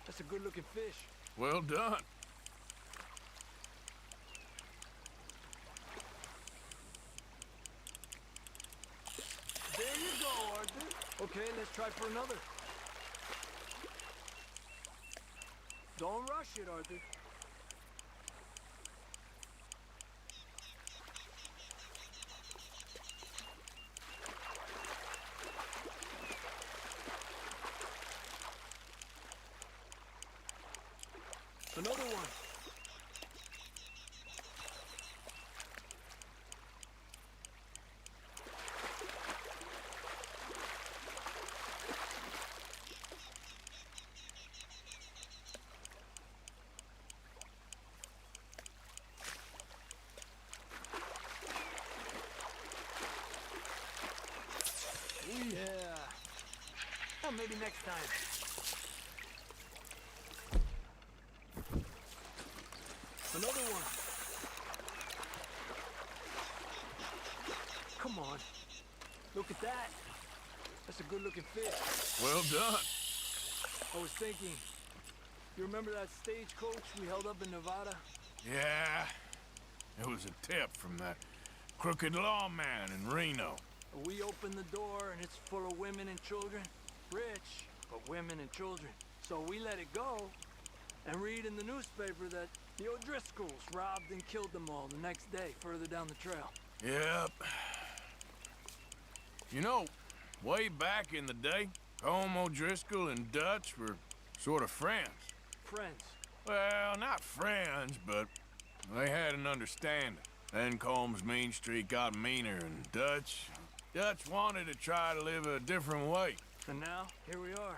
That's a good-looking fish. Well done. There you go, Arthur. Okay, let's try for another. Don't rush it, Arthur. Another one. Yeah. Well, maybe next time. Another one. Come on. Look at that. That's a good-looking fish. Well done. I was thinking, you remember that stagecoach we held up in Nevada? Yeah. It was a tip from that crooked lawman in Reno. We opened the door and it's full of women and children. Rich, but women and children. So we let it go and read in the newspaper that the O'Driscolls robbed and killed them all the next day further down the trail. Yep. You know, way back in the day, Home O'Driscoll and Dutch were sort of friends. Friends? Well, not friends, but they had an understanding. Then Combs' mean streak got meaner, and Dutch wanted to try to live a different way. And now, here we are.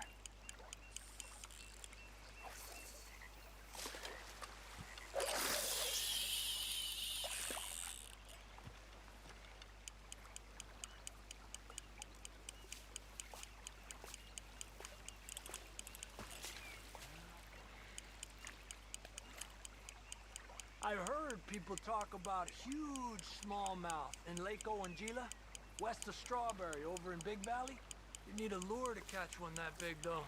I heard people talk about huge smallmouth in Lake Owanjila, west of Strawberry, over in Big Valley. You need a lure to catch one that big, though.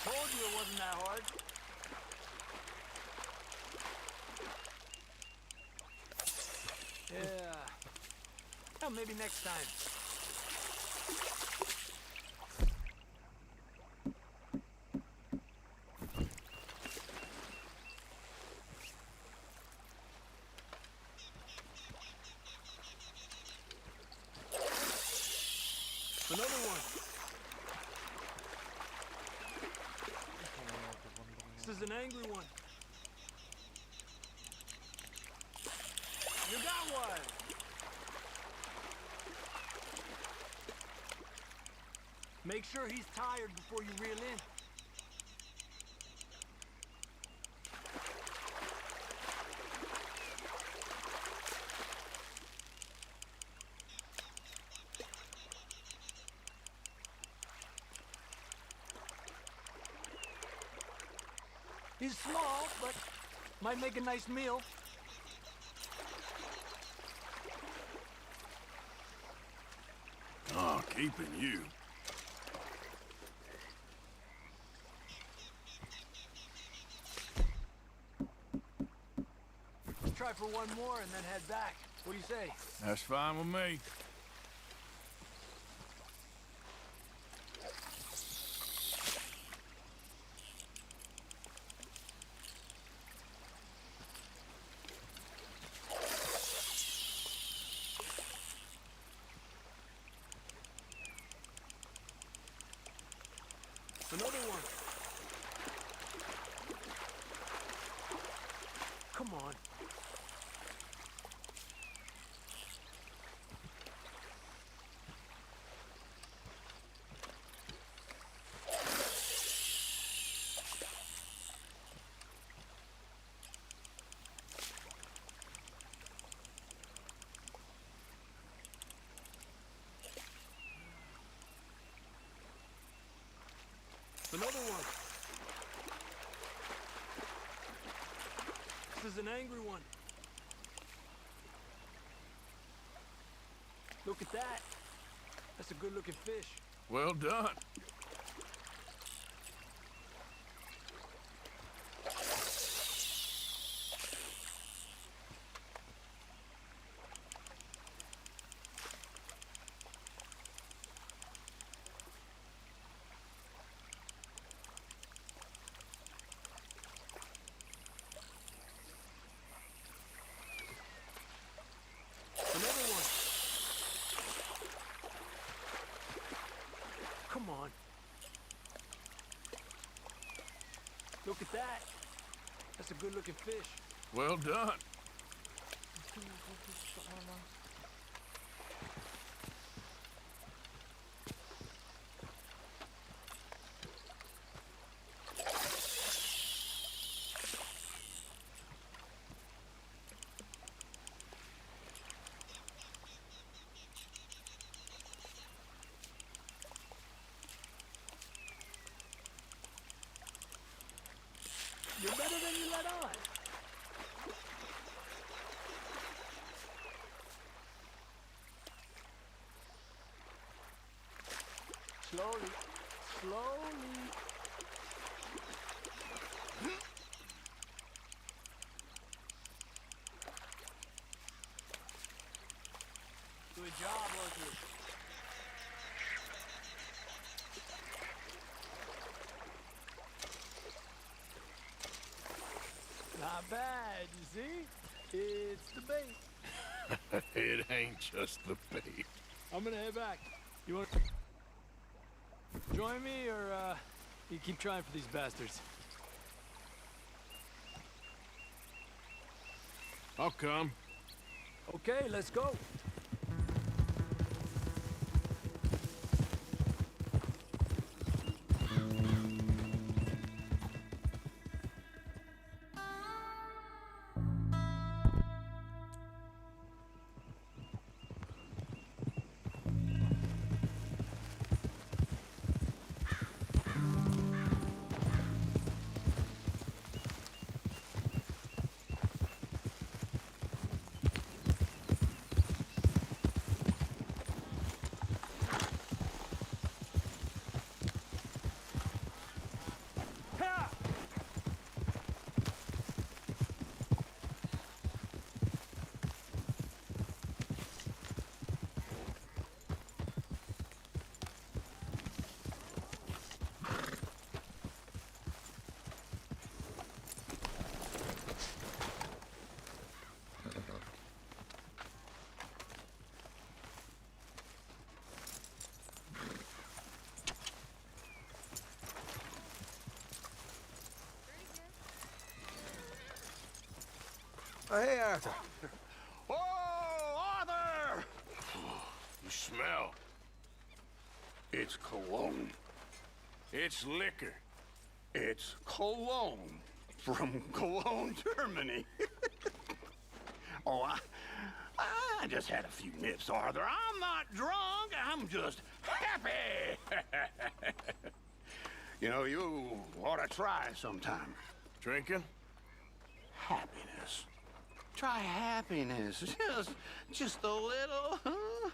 Told you it wasn't that hard. Yeah. Well, maybe next time. Another one. This is an angry one. You got one! Make sure he's tired before you reel in. He's small, but might make a nice meal. Oh, keeping you. Let's try for one more and then head back. What do you say? That's fine with me. Another one. Come on. Another one. This is an angry one. Look at that. That's a good-looking fish. Well done. Another one. Come on. Look at that. That's a good-looking fish. Well done. You're better than you let on. Slowly. Slowly. Good job, Arthur. Not bad, you see? It's the bait. It ain't just the bait. I'm gonna head back. You want to join me, or you keep trying for these bastards? I'll come. Okay, let's go. Hey, Arthur. Oh, You smell. It's cologne. It's liquor. It's cologne from Cologne, Germany. Oh, I just had a few nips, Arthur. I'm not drunk. I'm just happy. You know, you ought to try sometime. Drinking? Happiness. Try happiness. Just a little, huh?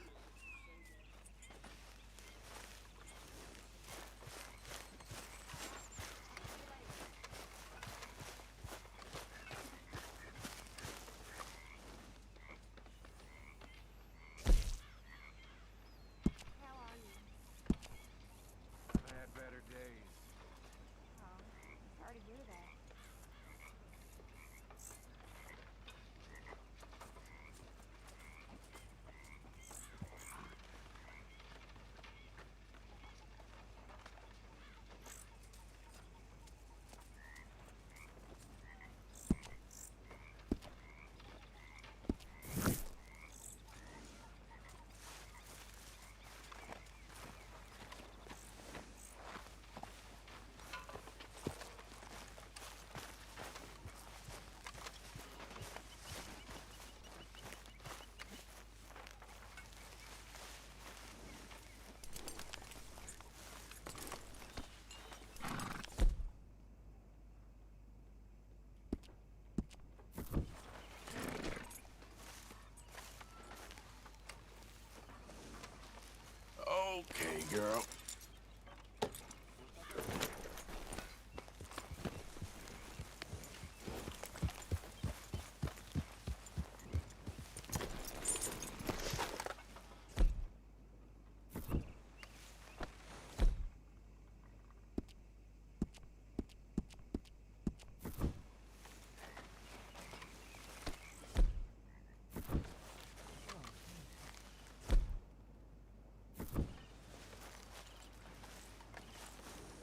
Okay, girl.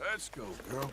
Let's go, girl.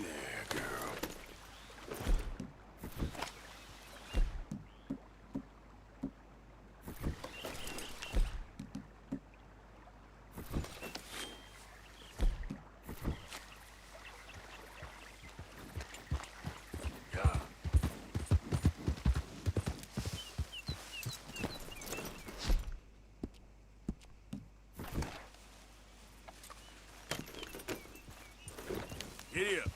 there, girl. Giddy up.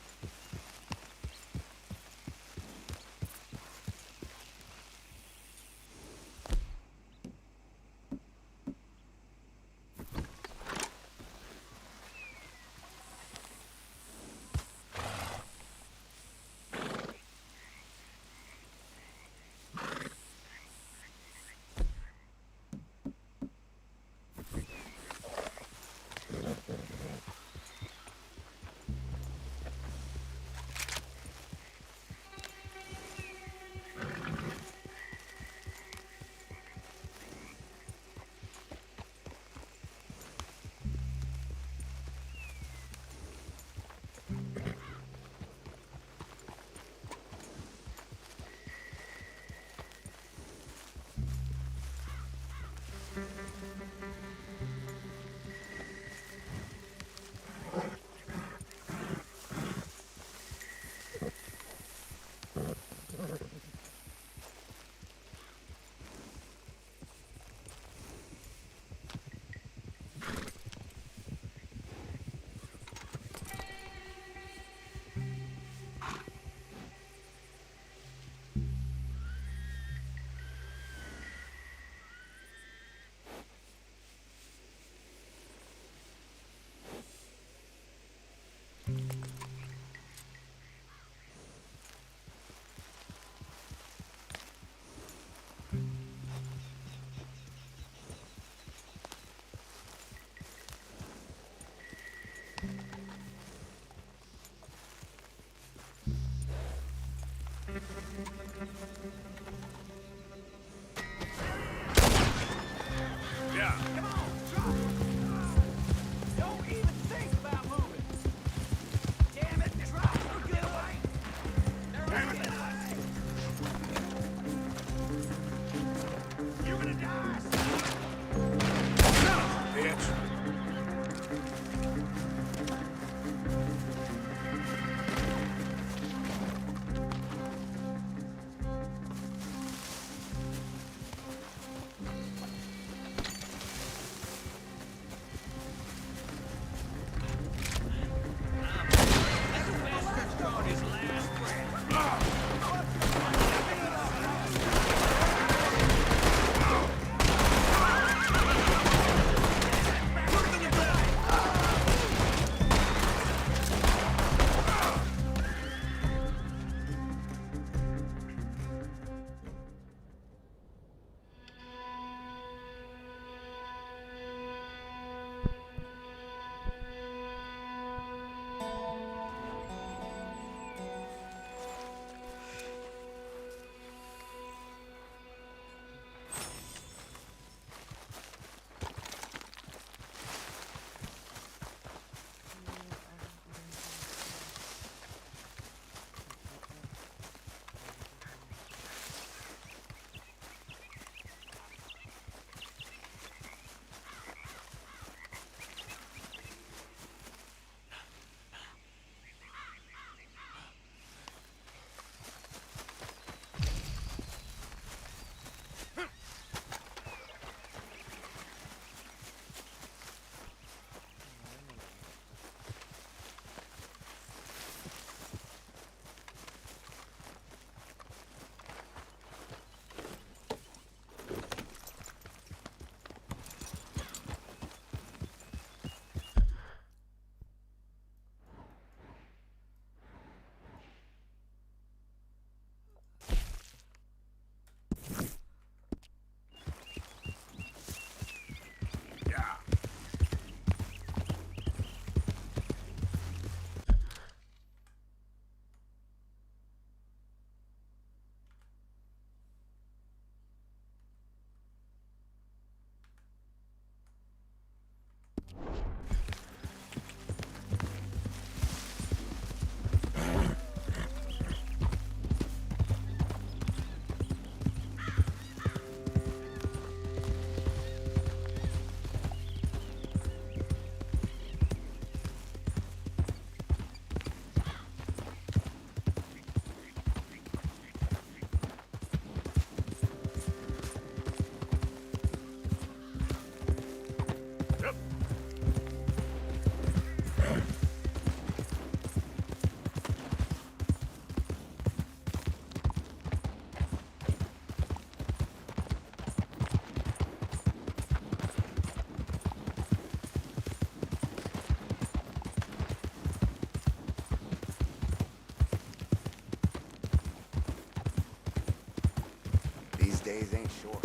days ain't short.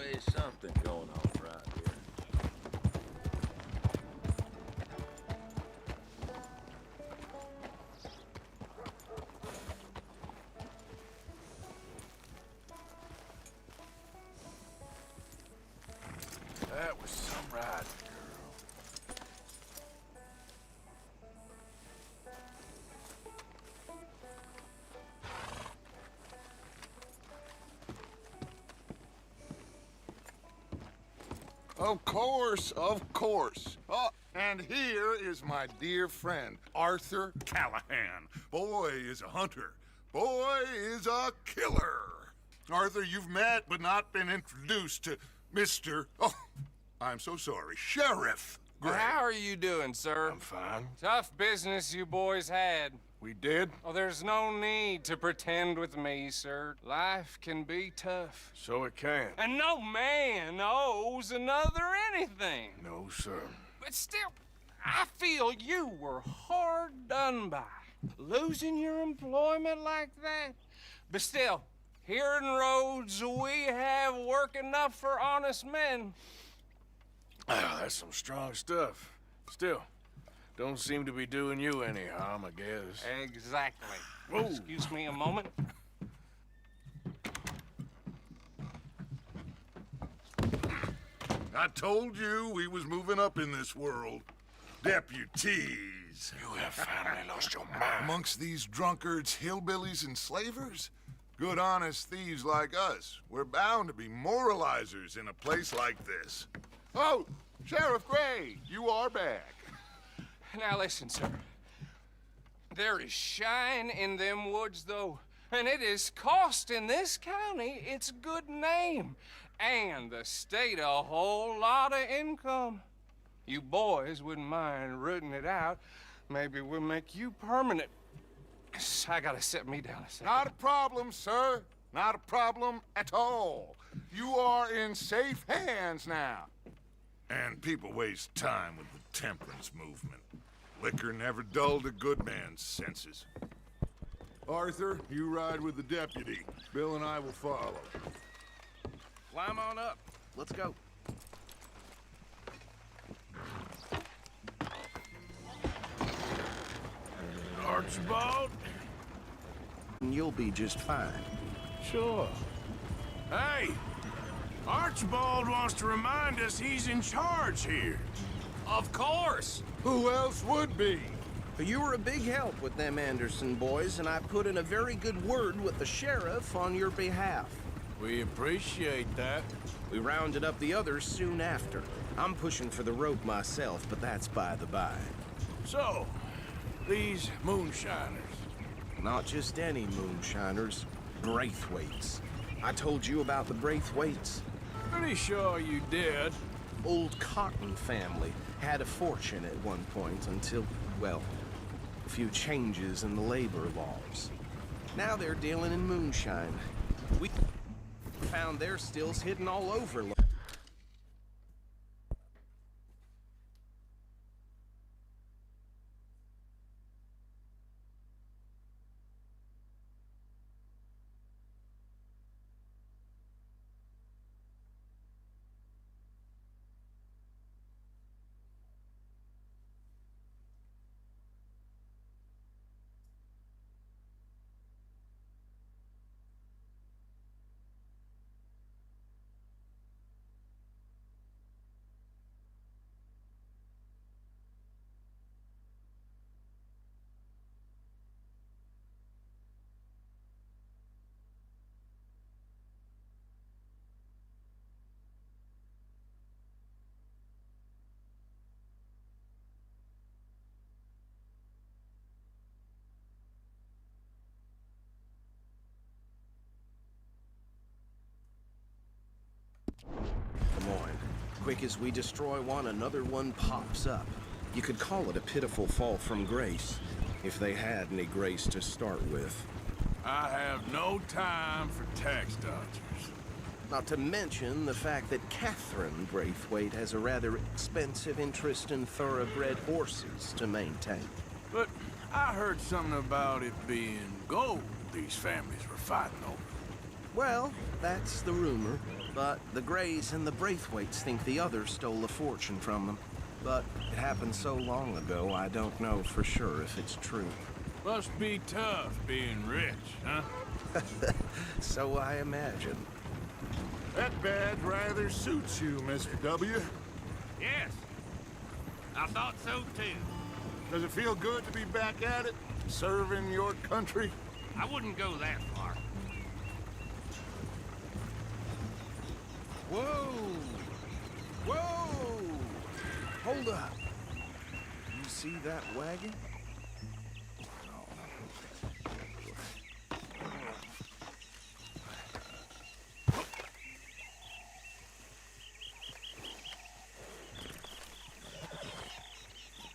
Always something going on right here. That was some ride, Of course, of course. Oh, and here is my dear friend, Arthur Callahan. Boy is a hunter. Boy is a killer. Arthur, you've met but not been introduced to Mr. Oh, I'm so sorry, Sheriff Gray. How are you doing, sir? I'm fine. Tough business you boys had. We did? Oh, there's no need to pretend with me, sir. Life can be tough. So it can. And no man owes another anything. No, sir. But still, I feel you were hard done by. Losing your employment like that. But still, here in Rhodes, we have work enough for honest men. Ah, that's some strong stuff. Still, don't seem to be doing you any harm, I guess. Exactly. Whoa. Excuse me a moment. I told you we was moving up in this world. Deputies. You have finally lost your mind. Amongst these drunkards, hillbillies, and slavers? Good honest thieves like us. We're bound to be moralizers in a place like this. Oh, Sheriff Gray, you are back. Now listen, sir. There is shine in them woods, though, and it is costing this county its good name and the state a whole lot of income. You boys wouldn't mind rooting it out. Maybe we'll make you permanent. I gotta sit me down a second. Not a problem, sir. Not a problem at all. You are in safe hands now. And people waste time with the temperance movement. Liquor never dulled a good man's senses. Arthur, you ride with the deputy. Bill and I will follow. Climb on up. Let's go. Archibald? You'll be just fine. Sure. Hey! Archibald wants to remind us he's in charge here. Of course! Who else would be? You were a big help with them Anderson boys, and I put in a very good word with the sheriff on your behalf. We appreciate that. We rounded up the others soon after. I'm pushing for the rope myself, but that's by the by. So, these moonshiners. Not just any moonshiners. Braithwaites. I told you about the Braithwaites. Pretty sure you did. Old Cotton family had a fortune at one point until, well, a few changes in the labor laws. Now they're dealing in moonshine. We found their stills hidden all over. Quick as we destroy one, another one pops up. You could call it a pitiful fall from grace, if they had any grace to start with. I have no time for tax dodgers. Not to mention the fact that Catherine Braithwaite has a rather expensive interest in thoroughbred horses to maintain. But I heard something about it being gold these families were fighting over. Well, that's the rumor, but the Greys and the Braithwaites think the others stole a fortune from them. But it happened so long ago, I don't know for sure if it's true. Must be tough being rich, huh? So I imagine. That badge rather suits you, Mr. W. Yes. I thought so too. Does it feel good to be back at it, serving your country? I wouldn't go that far. Whoa! Whoa! Hold up. You see that wagon?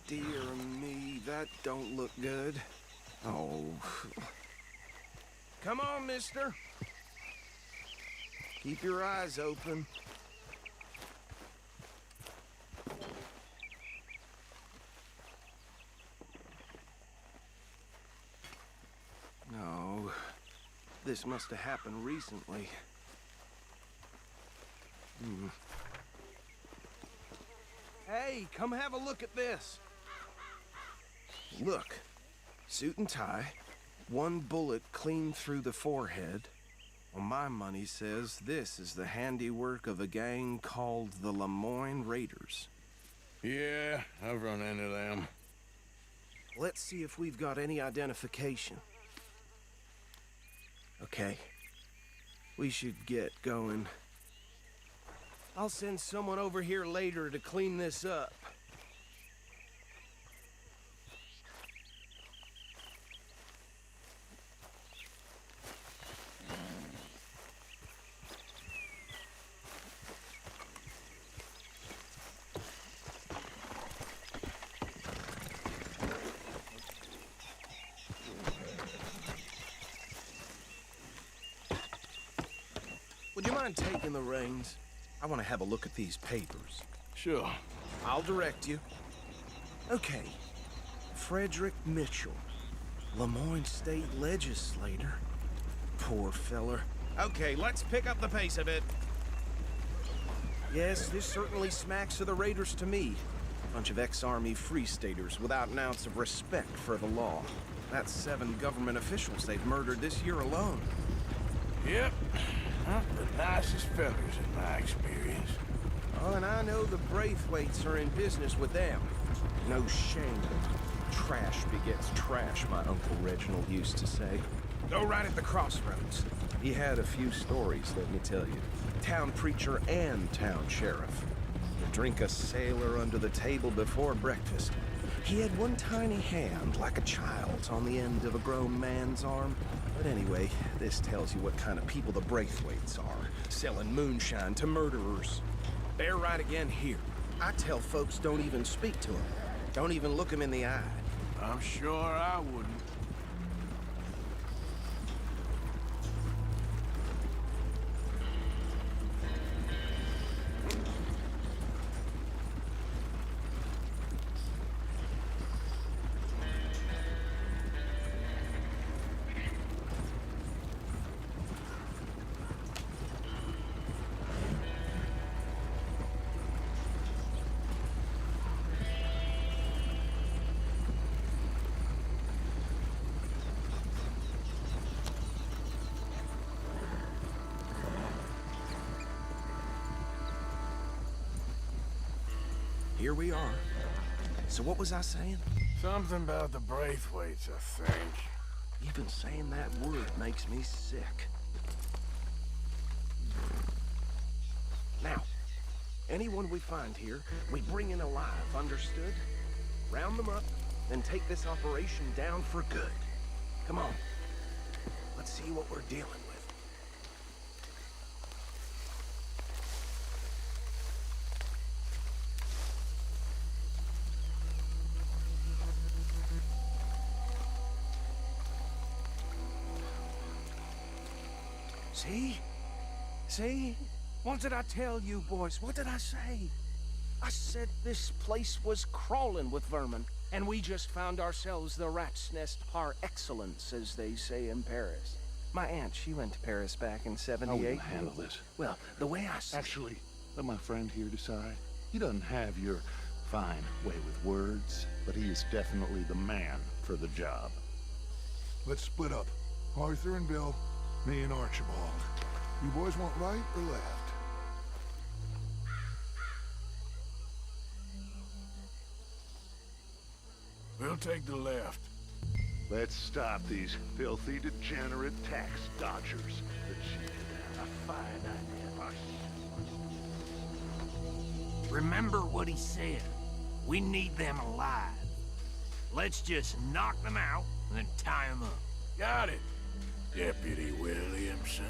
Dear me, that don't look good. Oh. Come on, mister. Keep your eyes open. No. This must have happened recently. Hey, come have a look at this. Look, suit and tie, one bullet clean through the forehead. Well, my money says this is the handiwork of a gang called the Lemoyne Raiders. Yeah, I've run into them. Let's see if we've got any identification. Okay, we should get going. I'll send someone over here later to clean this up. Would you mind taking the reins? I want to have a look at these papers. Sure. I'll direct you. Okay. Frederick Mitchell, Lemoyne State Legislator. Poor feller. Okay, let's pick up the pace a bit. Yes, this certainly smacks of the Raiders to me. Bunch of ex-Army Free Staters without an ounce of respect for the law. That's 7 government officials they've murdered this year alone. Yep. Not the nicest fellas in my experience. Oh, and I know the Braithwaites are in business with them. No shame. Trash begets trash, my Uncle Reginald used to say. Go right at the crossroads. He had a few stories, let me tell you. Town preacher and town sheriff. He'd drink a sailor under the table before breakfast. He had one tiny hand, like a child's, on the end of a grown man's arm. But anyway, this tells you what kind of people the Braithwaites are, selling moonshine to murderers. They're right again here. I tell folks don't even speak to them. Don't even look them in the eye. I'm sure I wouldn't. Here we are. So what was I saying? Something about the Braithwaites, I think. Even saying that word makes me sick. Now, anyone we find here, we bring in alive, understood? Round them up, then take this operation down for good. Come on. Let's see what we're dealing with. See? See? What did I tell you, boys? What did I say? I said this place was crawling with vermin, and we just found ourselves the rat's nest par excellence, as they say in Paris. My aunt, she went to Paris back in '78. How will you handle this? Well, the way I see... Actually, let my friend here decide. He doesn't have your fine way with words, but he is definitely the man for the job. Let's split up. Arthur and Bill, me and Archibald. You boys want right or left? We'll take the left. Let's stop these filthy, degenerate tax dodgers. A fine idea. Remember what he said. We need them alive. Let's just knock them out and then tie them up. Got it, Deputy Williamson.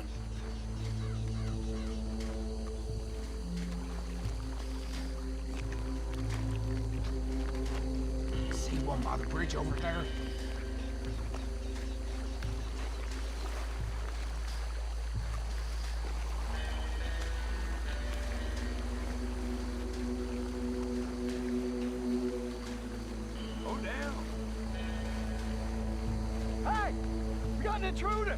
See one by the bridge over there? Go down. Hey! We got an intruder!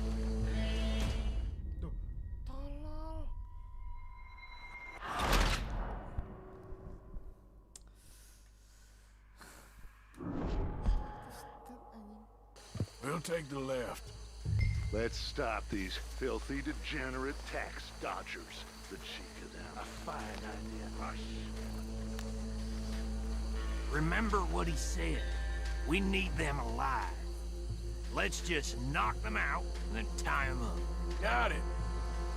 We'll take the left. Let's stop these filthy, degenerate tax dodgers. The cheek of them. A fine idea. Remember what he said. We need them alive. Let's just knock them out and then tie them up. Got it,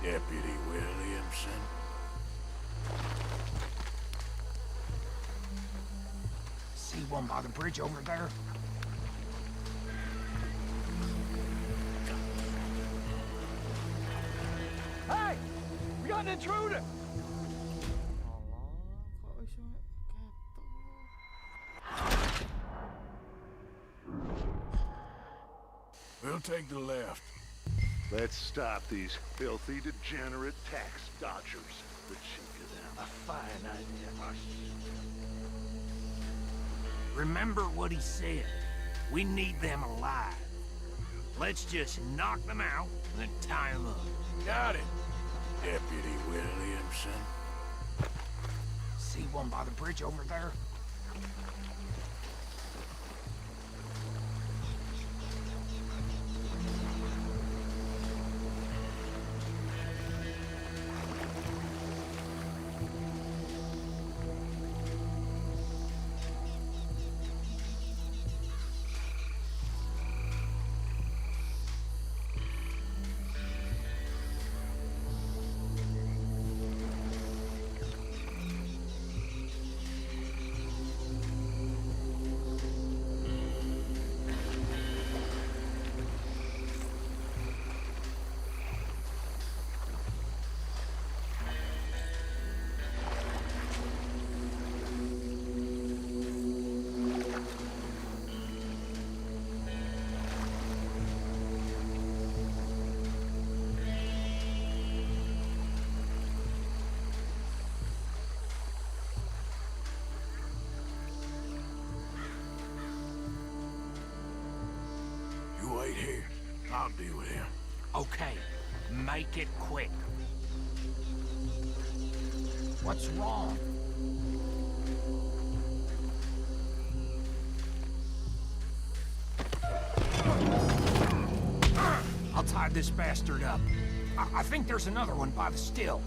Deputy Williamson. See one by the bridge over there? Hey! We got an intruder! We'll take the left. Let's stop these filthy, degenerate tax dodgers. The cheek of them. A fine idea. Remember what he said. We need them alive. Let's just knock them out and then tie them up. Got it, Deputy Williamson. See one by the bridge over there? You wait here. I'll deal with him. Okay, make it quick. What's wrong? I'll tie this bastard up. I think there's another one by the still.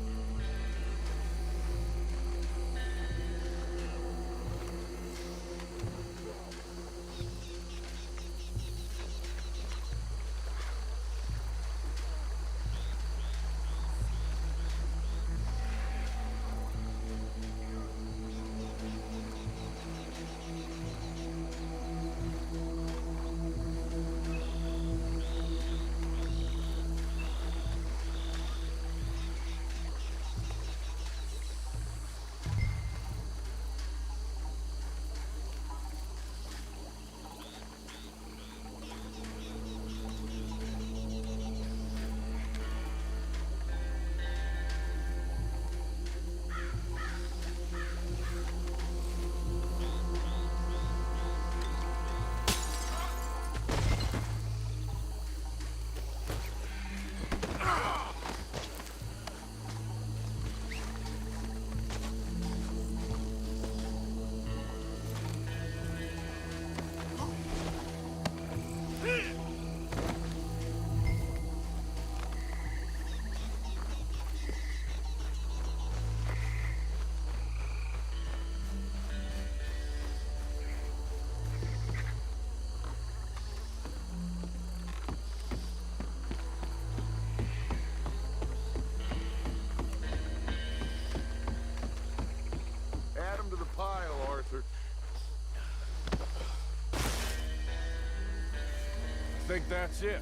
think that's it.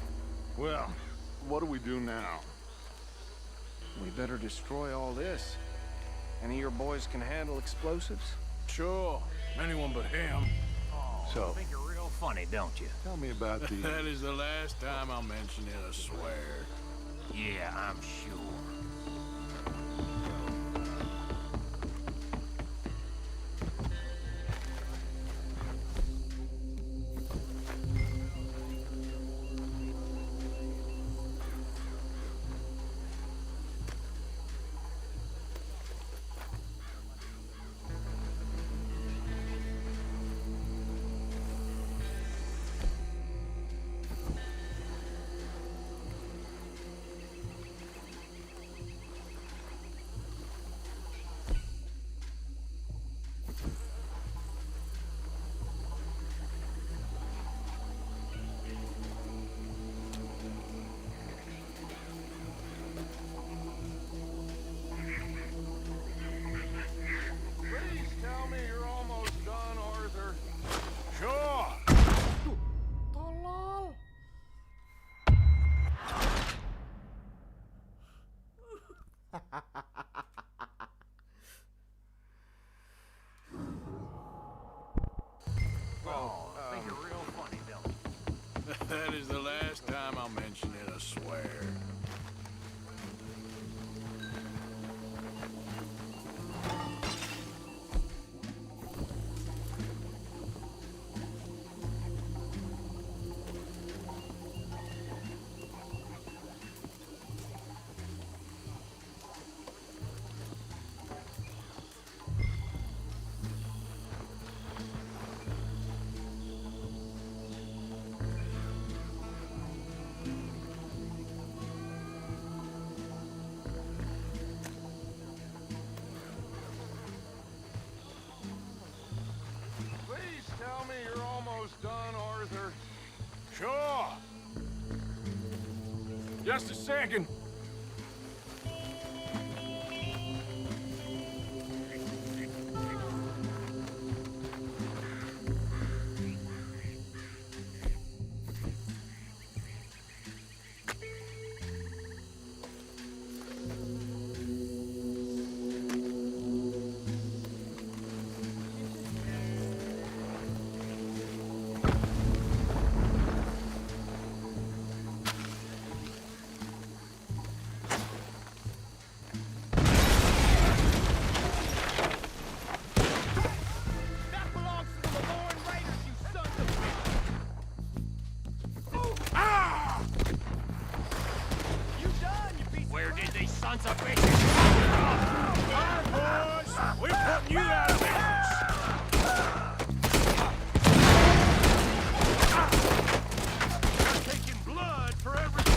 Well, what do we do now? We better destroy all this. Any of your boys can handle explosives? Sure. Anyone but him. So, think you're real funny, don't you? tell me about the... That is the last time I'll mention it, I swear. Yeah, I'm sure. Please tell me you're almost done, Arthur. Sure. Think you're real funny, don't you? That is the last time I'll mention it, I swear. Please tell me you're almost done, Arthur. Sure. Just a second. Where did these sons of bitches come from? Boys, we're putting you out of business. You're taking blood for everything.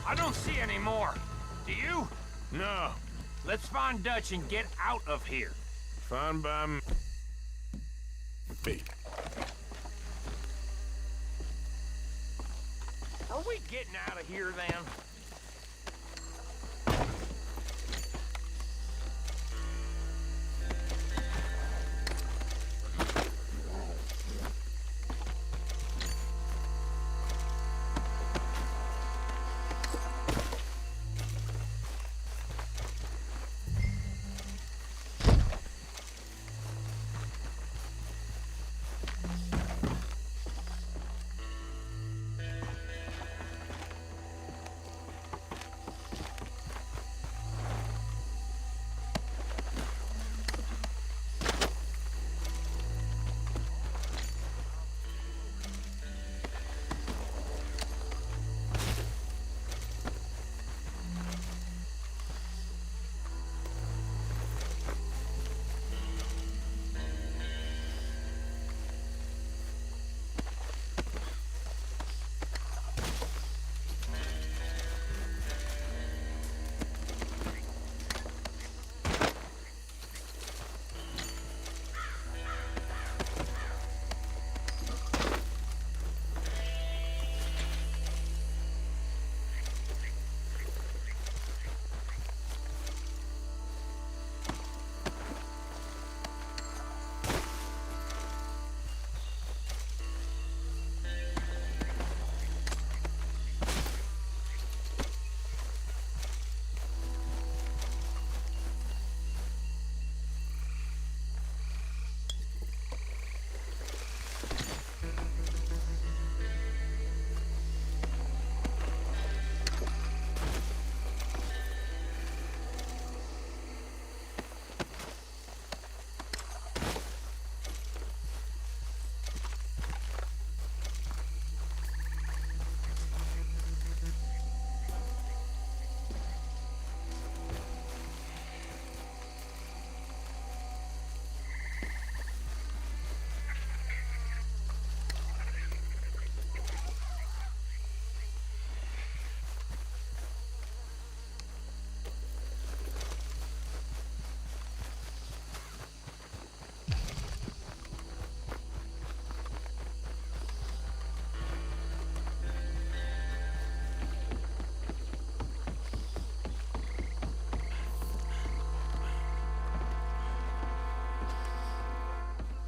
I don't see any more. Do you? No, Let's find Dutch and get out of here. Fine by me. Are we getting out of here then?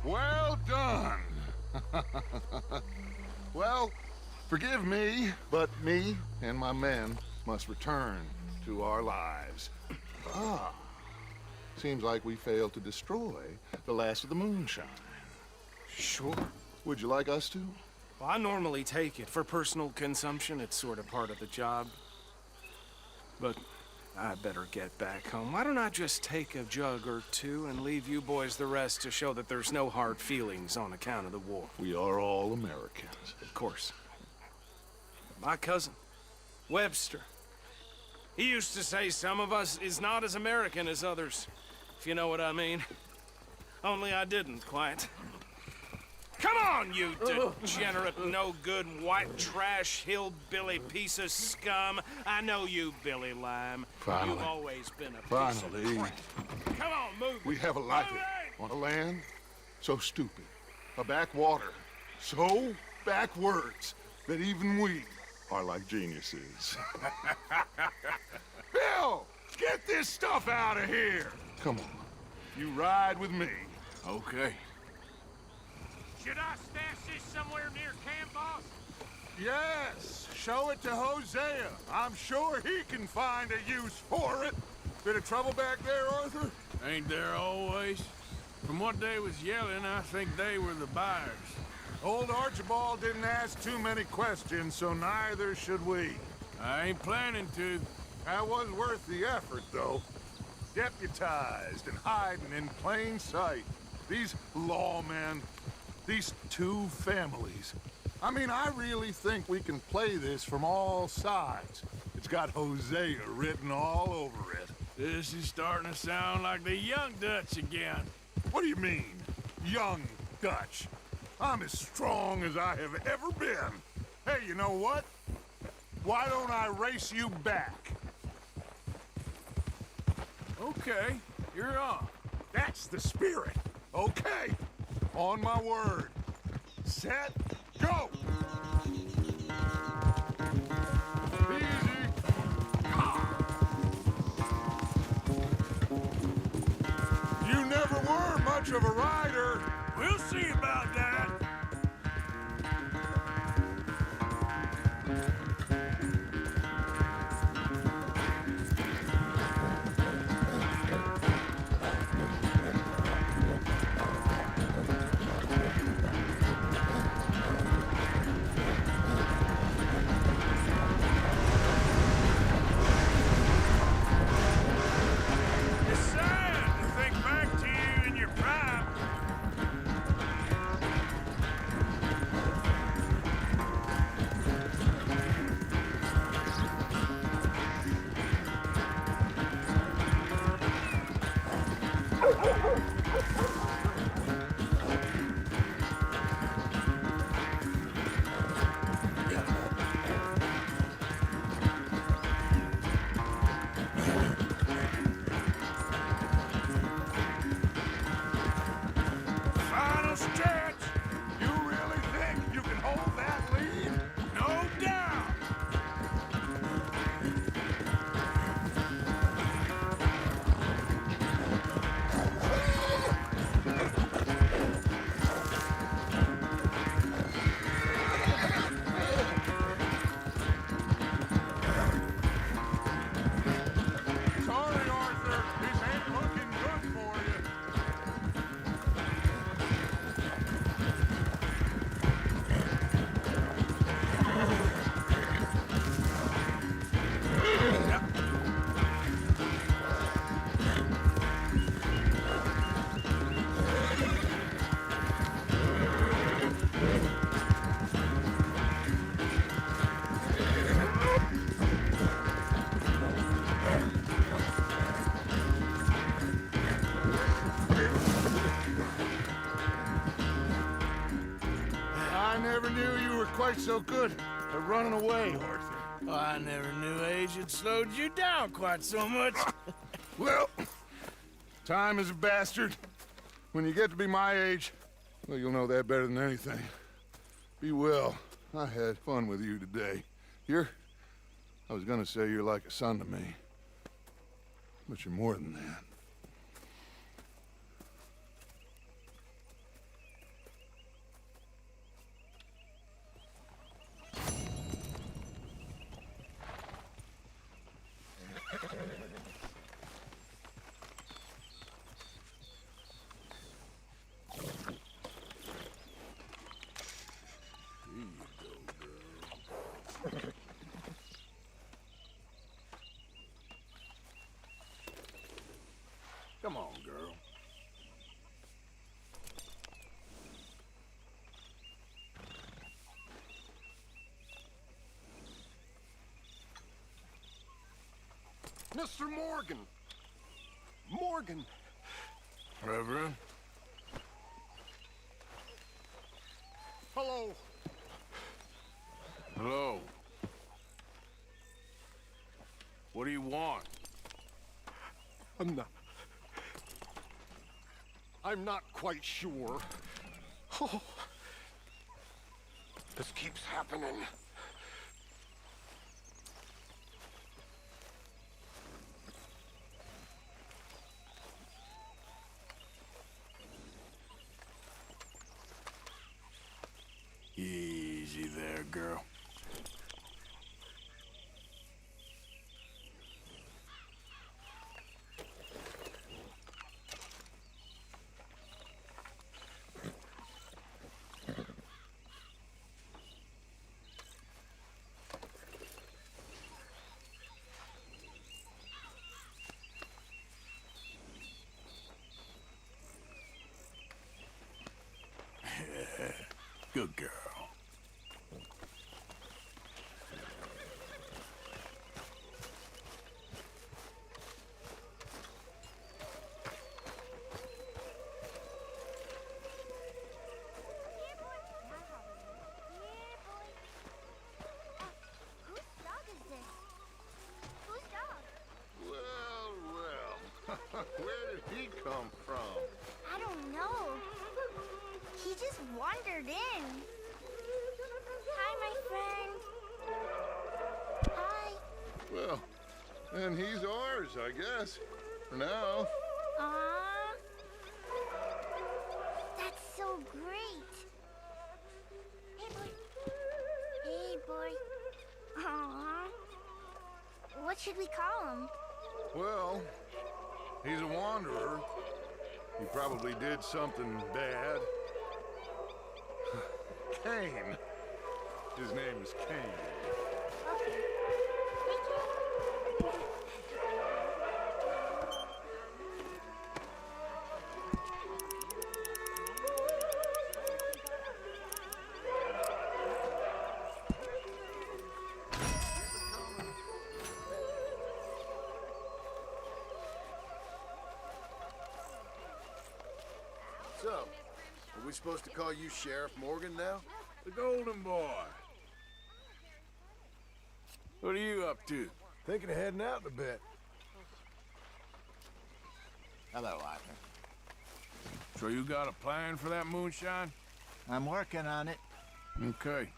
Well done. Well, forgive me, but me and my men must return to our lives. Ah, seems like we failed to destroy the last of the moonshine. Sure. Would you like us to? Well, I normally take it for personal consumption. It's sort of part of the job. But I better get back home. Why don't I just take a jug or two and leave you boys the rest to show that there's no hard feelings on account of the war? We are all Americans. Of course. My cousin, Webster, he used to say some of us is not as American as others, if you know what I mean. Only I didn't quite. Come on, you degenerate, no-good, white trash, hillbilly piece of scum. I know you, Billy Lime. Finally. You've always been a piece Finally. of crap. Come on, move. We have a life on a land so stupid, a backwater so backwards that even we are like geniuses. Bill, get this stuff out of here. Come on, you ride with me. Okay. Should I stash this somewhere near camp, boss? Yes, show it to Hosea. I'm sure he can find a use for it. Bit of trouble back there, Arthur? Ain't there always? From what they was yelling, I think they were the buyers. Old Archibald didn't ask too many questions, so neither should we. I ain't planning to. That was worth the effort, though. Deputized and hiding in plain sight. These lawmen, these two families. I mean, I really think we can play this from all sides. It's got Hosea written all over it. This is starting to sound like the young Dutch again. What do you mean, young Dutch? I'm as strong as I have ever been. Hey, you know what? Why don't I race you back? Okay, you're on. That's the spirit. Okay. On my word. Set, go! Easy. You never were much of a rider. We'll see about that. It's sad to think back to you in your prime. Final stretch. You really think you can hold that lead? No doubt. Sorry, Arthur. This ain't looking good for you. I never knew you were quite so good at running away, Arthur. Oh, I never knew age had slowed you down quite so much. Well, time is a bastard. When you get to be my age, well, you'll know that better than anything. Be well. I had fun with you today. I was gonna say you're like a son to me. But you're more than that. Come on, girl. Mr. Morgan! Morgan! Reverend? Hello. Hello. What do you want? I'm not quite sure. Oh, this keeps happening. Easy there, girl. Good girl. Well, well. wandered in. Hi, my friend. Hi. Well, and he's ours, I guess. For now. Aww. That's so great. Hey, boy. Hey, boy. Aww. What should we call him? Well, he's a wanderer. He probably did something bad. Cain. His name is Cain. So, are we supposed to call you Sheriff Morgan now? The Golden Boy. What are you up to? Thinking of heading out in a bit. Hello, Arthur. So you got a plan for that moonshine? I'm working on it. Okay.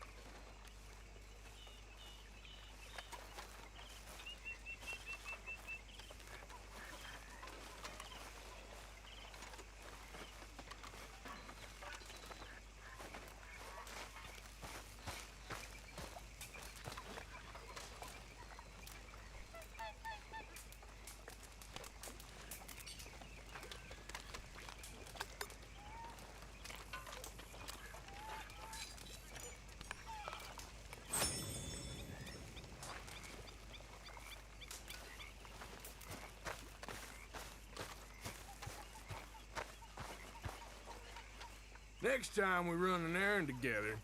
Next time we run an errand together,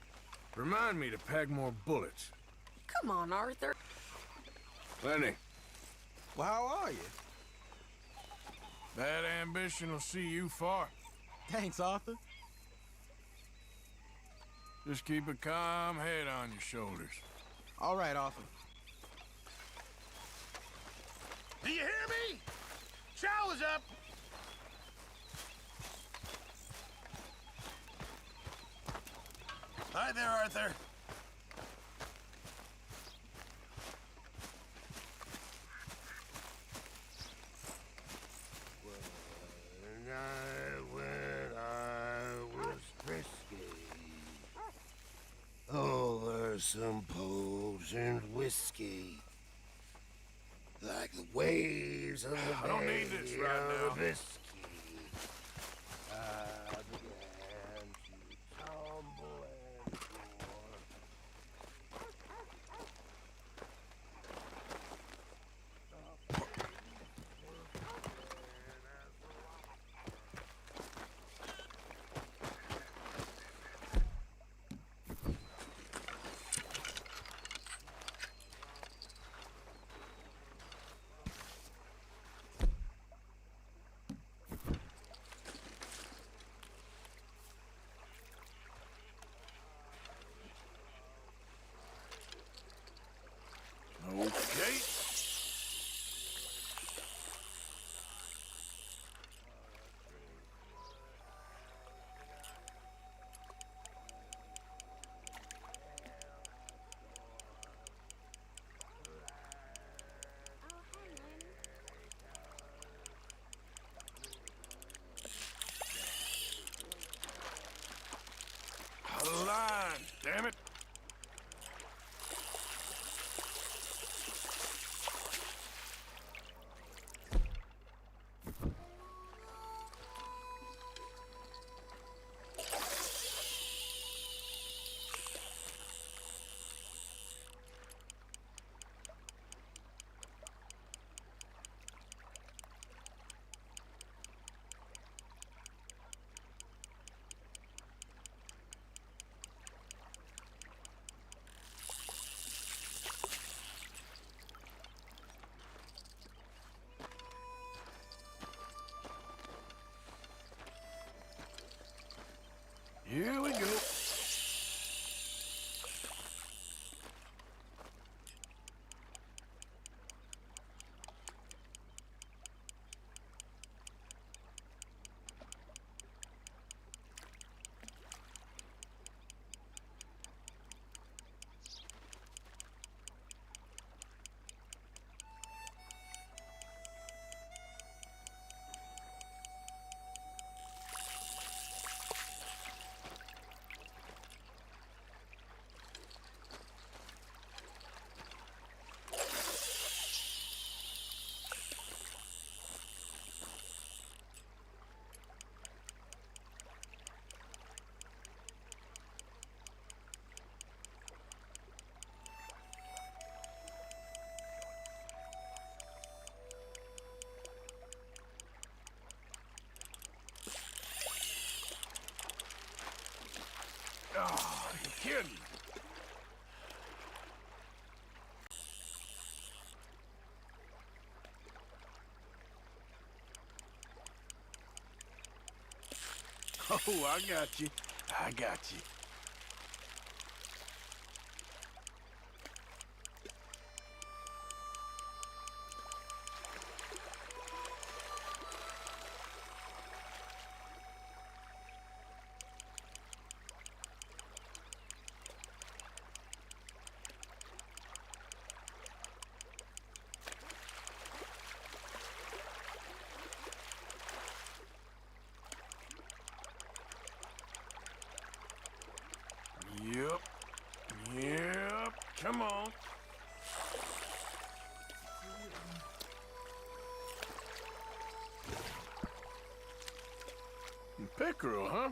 remind me to pack more bullets. Come on, Arthur. Plenty. Well, how are you? That ambition will see you far. Thanks, Arthur. Just keep a calm head on your shoulders. All right, Arthur. Do you hear me? Shower's up! Hi there, Arthur. When I was frisky, over some potent whiskey, like the waves of the I don't need this right now. Bisky, I began to tumble and Okay. Line, damn it. Here we go. Oh, you're kidding. Oh, I got you. I got you. Yep. Yep. Come on. Pickerel, huh?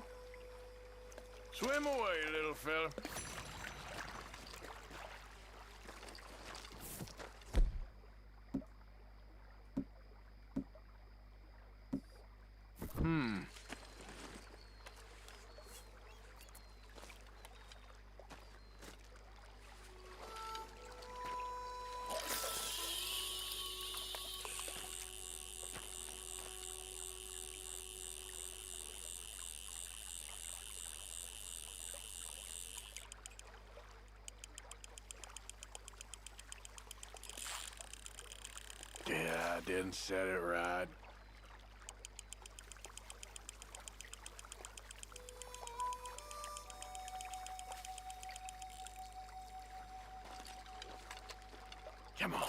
Swim away, little fella. Yeah, I didn't set it right. Come on.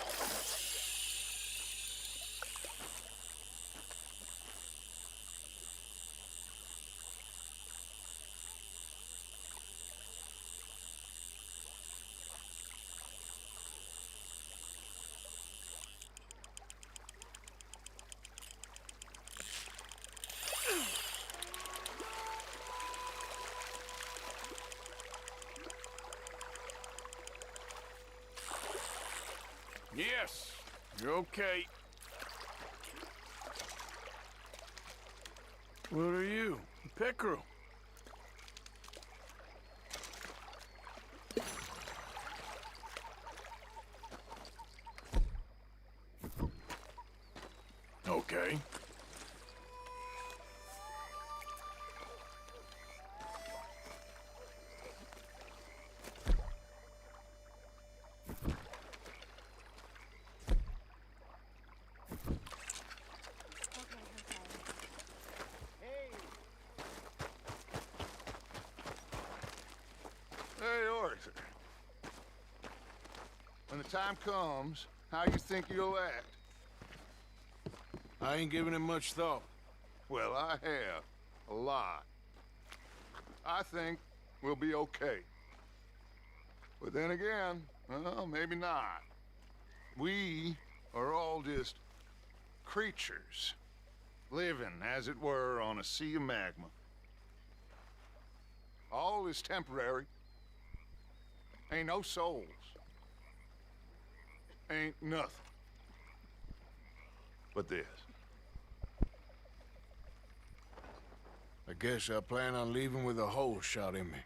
Yes, you're okay. What are you? A pickerel. Okay. Hey, Arthur. When the time comes, how you think you'll act? I ain't giving it much thought. Well, I have. A lot. I think we'll be okay. But then again, well, maybe not. We are all just creatures, living, as it were, on a sea of magma. All is temporary. Ain't no souls. Ain't nothing. But this. I guess I plan on leaving with a hole shot in me.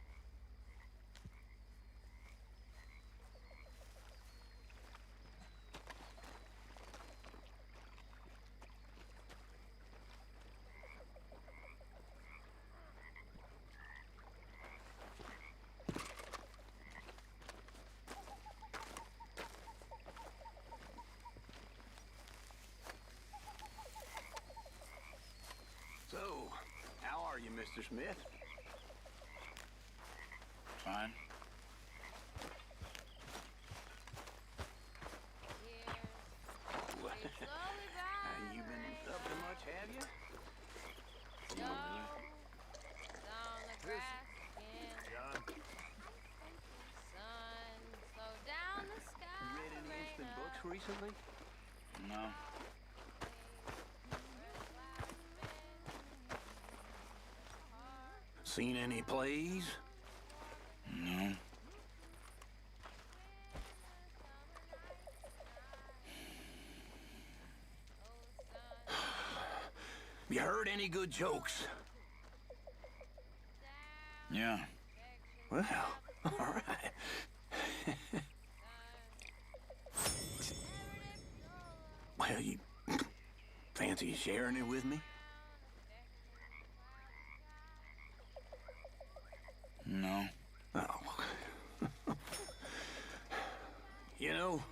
So, how are you, Mr. Smith? Fine. What? You been up to much, have you? Read any instant books recently? No. Seen any plays? No. You heard any good jokes? Yeah. Well, all right. Well, you fancy sharing it with me? No. Oh. You know,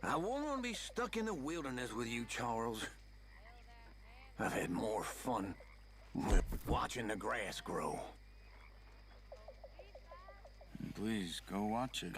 I wouldn't want to be stuck in the wilderness with you, Charles. I've had more fun watching the grass grow. Please, go watch it.